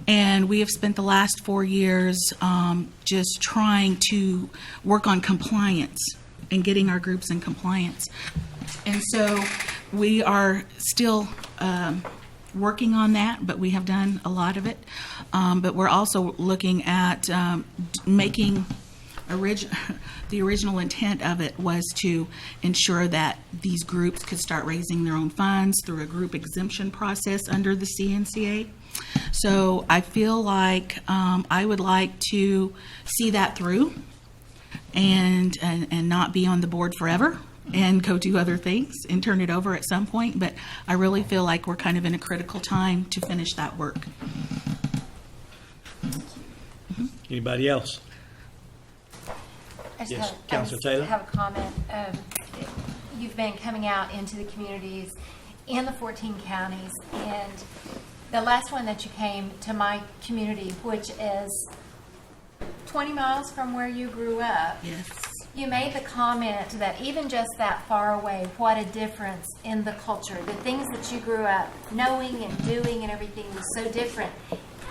And we have spent the last 4 years just trying to work on compliance and getting our groups in compliance. And so we are still working on that, but we have done a lot of it. But we're also looking at making the original intent of it was to ensure that these groups could start raising their own funds through a group exemption process under the CNCA. So I feel like I would like to see that through and not be on the board forever and go do other things and turn it over at some point. But I really feel like we're kind of in a critical time to finish that work. Anybody else? I just Yes, have, Councilor Taylor? have a comment. You've been coming out into the communities in the 14 counties, and the last one that you came to my community, which is 20 miles from where you grew up. Yes. You made the comment that even just that far away, what a difference in the culture. The things that you grew up knowing and doing and everything was so different,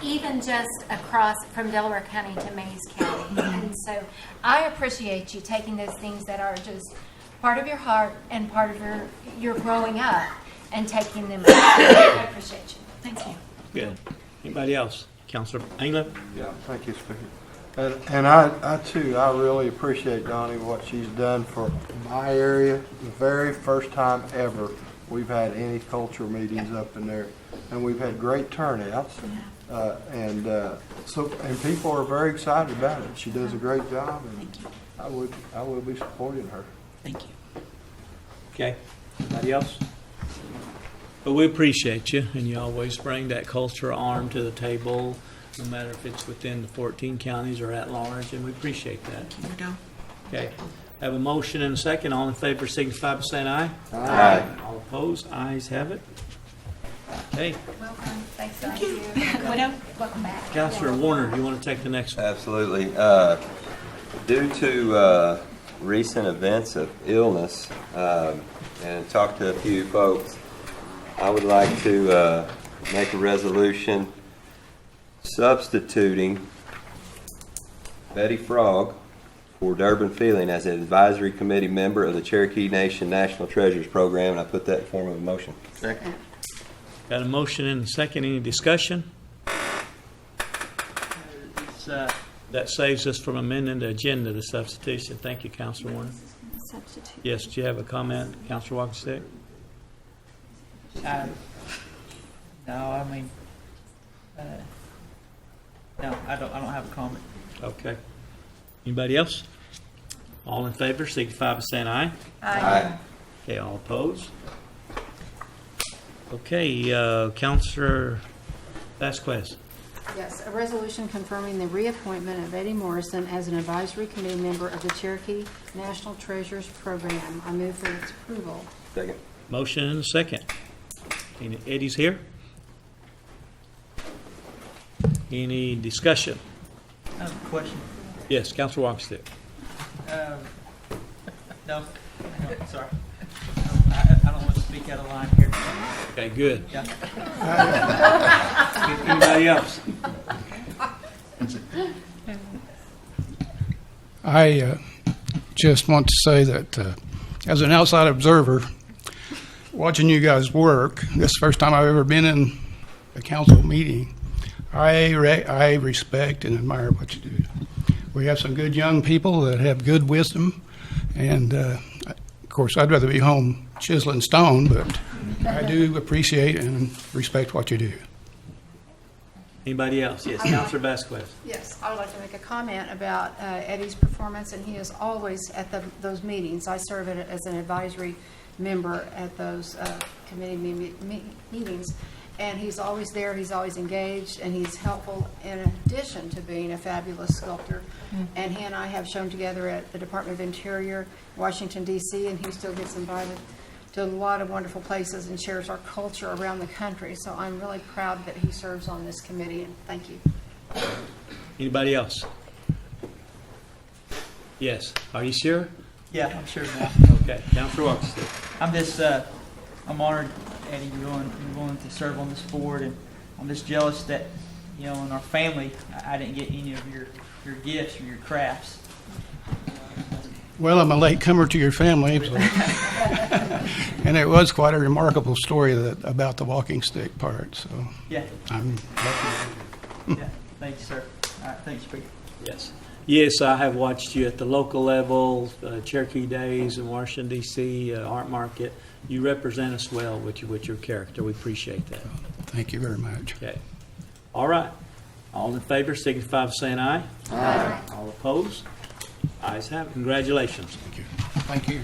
even just across from Delaware County to Mays County. And so I appreciate you taking those things that are just part of your heart and part of your growing up and taking them. I appreciate you. Thank you. Good. Anybody else? Councilor England? Yeah, thank you, Speaker. And I too, I really appreciate Donnie, what she's done for my area. The very first time ever we've had any cultural meetings up in there, and we've had great turnouts. And people are very excited about it. She does a great job, and I will be supporting her. Thank you. Okay. Anybody else? But we appreciate you, and you always bring that cultural arm to the table, no matter if it's within the 14 counties or at large, and we appreciate that. Here we go. Okay. Have a motion and a second. All in favor signify by saying aye. Aye. All opposed? Ayes have it. Okay. Welcome. Thanks, Thank you. Widow, welcome back. Councilor Warner, do you want to take the next one? Absolutely. Due to recent events of illness, and talk to a few folks, I would like to make a resolution substituting Betty Frog for Durbin Feeling as an advisory committee member of the Cherokee Nation National Treasures Program, and I put that in form of a motion. Second. Got a motion and a second. Any discussion? It's, That saves us from amending the agenda, the substitution. Thank you, Councilor Warner. Yes, do you have a comment, Councilor Walkenstick? no, I mean, no, I don't have a comment. Okay. Anybody else? All in favor, signify by saying aye. Aye. Okay, all opposed? Okay, Councilor Vasquez. Yes, a resolution confirming the reappointment of Eddie Morrison as an advisory committee member of the Cherokee National Treasures Program. I move for its approval. Second. Motion and a second. Eddie's here. Any discussion? I have a question. Yes, Councilor Walkenstick. No, sorry. I don't want to speak out of line here. Okay, good. Yeah. Anybody else? I just want to say that as an outside observer, watching you guys work, this is the first time I've ever been in a council meeting. I respect and admire what you do. We have some good young people that have good wisdom, and of course, I'd rather be home chiseling stone, but I do appreciate and respect what you do. Anybody else? Yes, Councilor Vasquez. Yes, I would like to make a comment about Eddie's performance, and he is always at those meetings. I serve as an advisory member at those committee meetings, and he's always there, he's always engaged, and he's helpful in addition to being a fabulous sculptor. And he and I have shown together at the Department of Interior, Washington, D.C., and he still gets invited to a lot of wonderful places and shares our culture around the country. So I'm really proud that he serves on this committee, and thank you. Anybody else? Yes. Are you sure? Yeah, I'm sure now. Okay, Councilor Walkenstick. I'm just, I'm honored, Eddie, you're willing to serve on this board, and I'm just jealous that, you know, in our family, I didn't get any of your gifts or your crafts. Well, I'm a latecomer to your family, so. And it was quite a remarkable story about the walking stick part. So yeah, I'm lucky. Yeah, thank you, sir. All right, thanks, Speaker. Yes. Yes, I have watched you at the local level, Cherokee Days in Washington, D.C., Art Market. You represent us well with your character. We appreciate that. Thank you very much. Okay. All right. All in favor, signify by saying aye. Aye. All opposed? Ayes have it. Congratulations. Thank you. Thank you.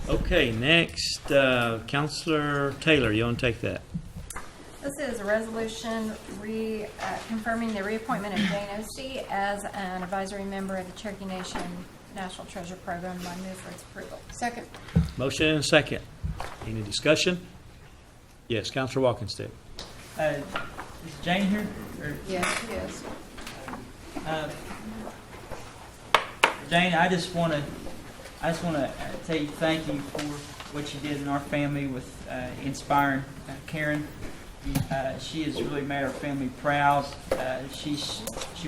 Okay, next, Councilor Taylor, you want to take that? This is a resolution confirming the reappointment of Jane Ostie as an advisory member of the Cherokee Nation National Treasure Program. I move for its approval. Second. Motion and a second. Any discussion? Yes, Councilor Walkenstick. Is Jane here? Or, Yes, she is. Jane, I just want to tell you thank you for what you did in our family with inspiring Karen. She has really made our family proud. She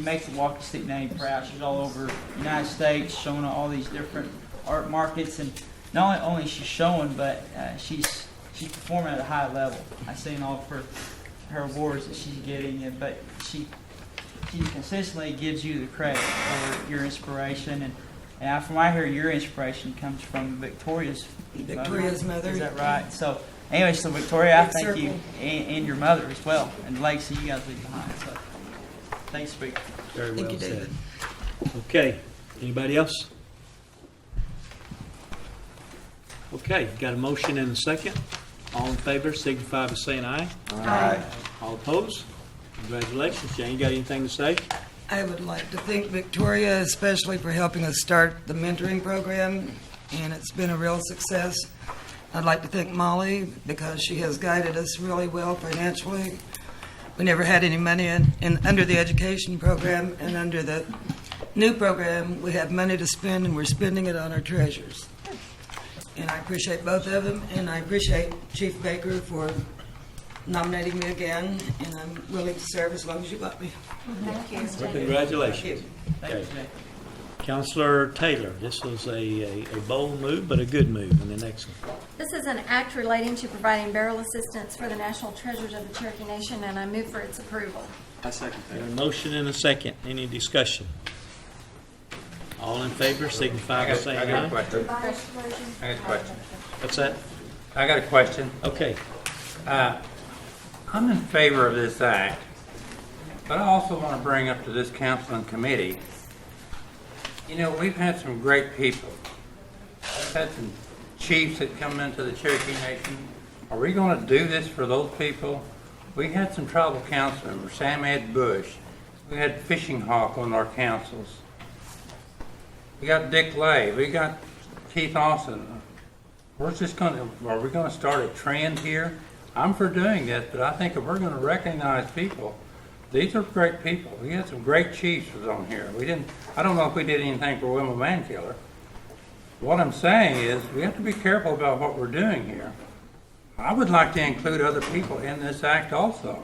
makes the walking stick name proud. She's all over the United States, showing all these different art markets, and not only is she showing, but she's performing at a high level. I've seen all of her awards that she's getting, but she she consistently gives you the credit for your inspiration. And from what I hear, your inspiration comes from Victoria's mother. Is that right? So anyway, so Victoria, I Big thank circle. you, and your mother as well, and Lacey, you guys leave behind. So thanks, Speaker. Very well Thank you, said. David. Okay, anybody else? Okay, got a motion and a second. All in favor, signify by saying aye. Aye. All opposed? Congratulations. Jane, you got anything to say? I would like to thank Victoria especially for helping us start the mentoring program, and it's been a real success. I'd like to thank Molly because she has guided us really well financially. We never had any money under the education program, and under the new program, we have money to spend, and we're spending it on our treasures. And I appreciate both of them, and I appreciate Chief Baker for nominating me again, and I'm willing to serve as long as you want me. Thank you. Well, congratulations. Okay. Counselor Taylor, this was a bold move, but a good move. And the next one. This is an act relating to providing burial assistance for the national treasures of the Cherokee Nation, and I move for its approval. I second Got a motion and a second. Any discussion? All in favor, signify by saying I got a aye. question. Revised version. I got a question. What's that? I got a question. Okay. I'm in favor of this act, but I also want to bring up to this council and committee, you know, we've had some great people. We've had some chiefs that come into the Cherokee Nation. Are we going to do this for those people? We had some tribal council members, Sam Ed Bush. We had Fishing Hawk on our councils. We got Dick Lay. We got Keith Austin. Are we going to start a trend here? I'm for doing this, but I think if we're going to recognize people, these are great people. We had some great chiefs was on here. I don't know if we did anything for Wilma Mankiller. What I'm saying is we have to be careful about what we're doing here. I would like to include other people in this act also.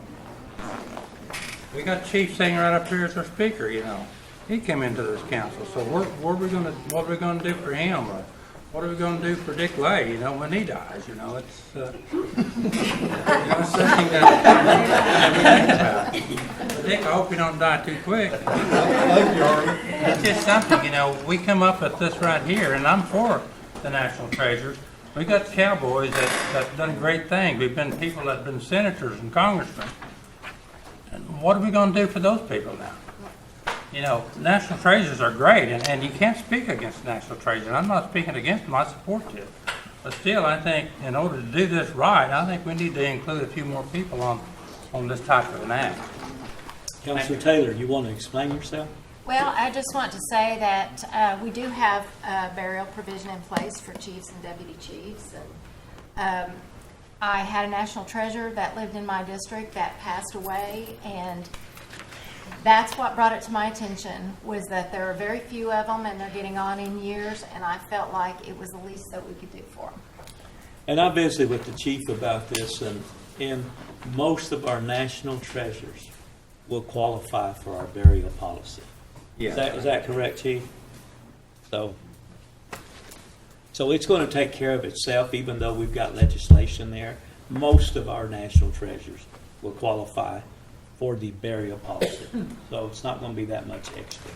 We got Chief sitting right up here as our speaker, you know. He came into this council, so what are we going to do for him? Or what are we going to do for Dick Lay, you know, when he dies? You know, it's something that we think about. Dick, I hope you don't die too quick. It's just something, you know, we come up with this right here, and I'm for the national treasures. We got cowboys that's done great things. We've been people that have been senators and congressmen. And what are we going to do for those people now? You know, national treasures are great, and you can't speak against national treasures. I'm not speaking against them, I support them. But still, I think in order to do this right, I think we need to include a few more people on this type of an act. Counselor Taylor, you want to explain yourself? Well, I just want to say that we do have a burial provision in place for chiefs and deputy chiefs. And I had a national treasure that lived in my district that passed away, and that's what brought it to my attention, was that there are very few of them and they're getting on in years, and I felt like it was the least that we could do for them. And I visited with the chief about this, and most of our national treasures will qualify for our burial policy. Yeah. Is that correct, Chief? So it's going to take care of itself, even though we've got legislation there. Most of our national treasures will qualify for the burial policy. So it's not going to be that much extra.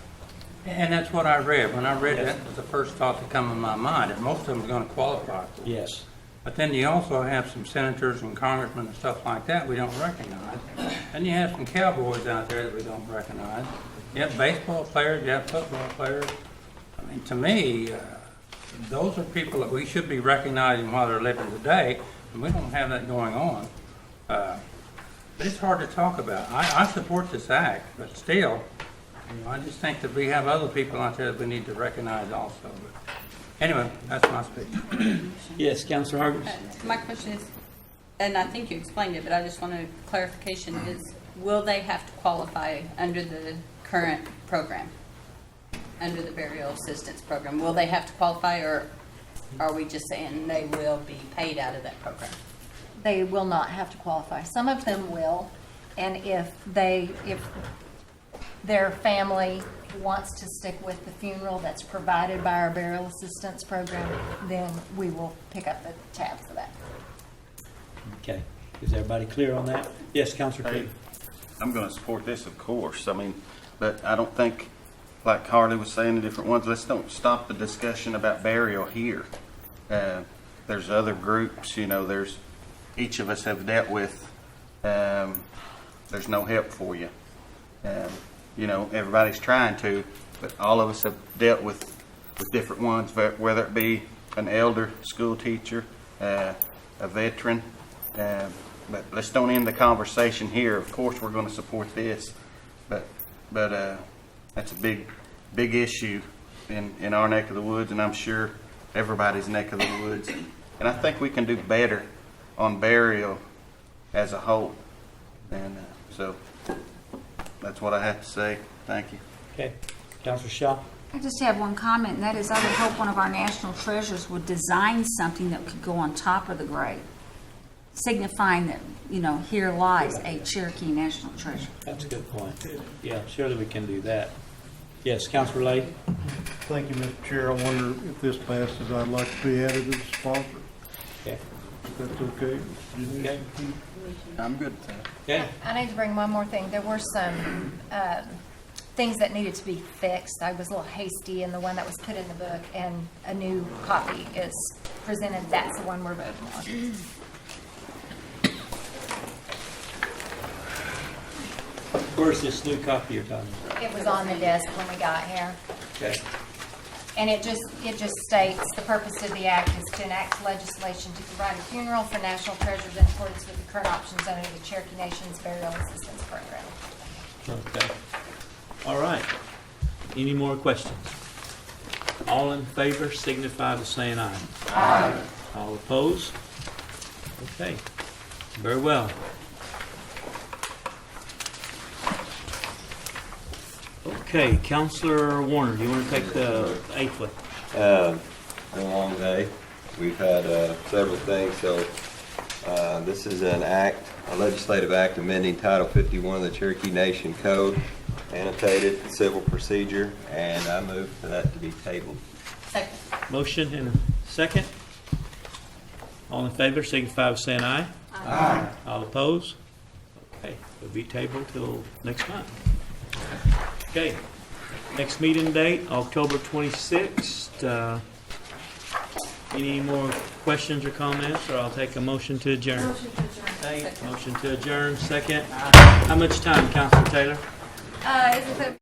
And that's what I read. When I read that, was the first thought to come in my mind, that most of them are going to qualify for it. Yes. But then you also have some senators and congressmen and stuff like that we don't recognize. And you have some cowboys out there that we don't recognize. You have baseball players, you have football players. I mean, to me, those are people that we should be recognizing while they're living today, and we don't have that going on. But it's hard to talk about. I support this act, but still, you know, I just think that we have other people out there that we need to recognize also. But anyway, that's my speech. Yes, Councilor Hargis. My question is, and I think you explained it, but I just want a clarification, is will they have to qualify under the current program, under the burial assistance program? Will they have to qualify, or are we just saying they will be paid out of that program? They will not have to qualify. Some of them will, and if their family wants to stick with the funeral that's provided by our burial assistance program, then we will pick up the tab for that. Okay. Is everybody clear on that? Yes, Councilor King. I'm going to support this, of course. I mean, But I don't think, like Harley was saying, the different ones, let's don't stop the discussion about burial here. There's other groups, each of us have dealt with, there's no help for you. Everybody's trying to, but all of us have dealt with different ones, whether it be an elder, school teacher, a veteran. But let's don't end the conversation here. Of course, we're going to support this, but that's a big issue in our neck of the woods, and I'm sure everybody's neck of the woods. And I think we can do better on burial as a whole. And so that's what I have to say. Thank you. Okay. Councilor Shaw? I just have one comment, and that is I would hope one of our national treasures would design something that could go on top of the grave, signifying that, here lies a Cherokee national treasure. That's a good point. Yeah, surely we can do that. Yes, Councilor Lay? Thank you, Mr. Chair. I wonder if this passes, I'd like to be added as a sponsor. Okay. If that's okay. Okay. I'm good with that. Okay. I need to bring one more thing. There were some things that needed to be fixed. I was a little hasty in the one that was put in the book, and a new copy is presented. That's the one we're voting on. Where's this new copy you're talking about? It was on the desk when we got here. Okay. And it just states the purpose of the act is to enact legislation to provide a funeral for national treasures in accordance with the current options under the Cherokee Nation's Burial Assistance Program. Okay. All right. Any more questions? All in favor signify by saying aye. Aye. All opposed? Okay. Very well. Okay, Councilor Warner, do you want to take the eighth one? Been a long day. We've had several things. So this is a legislative act amending Title 51 of the Cherokee Nation Code, annotated civil procedure, and I move for that to be tabled. Second. Motion and a second. All in favor signify by saying aye. Aye. All opposed? Okay, it'll be tabled till next month. Okay, next meeting date, October 26th. Any more questions or comments, or I'll take a motion to adjourn? Motion to adjourn, second. How much time, Councilor Taylor? Is it the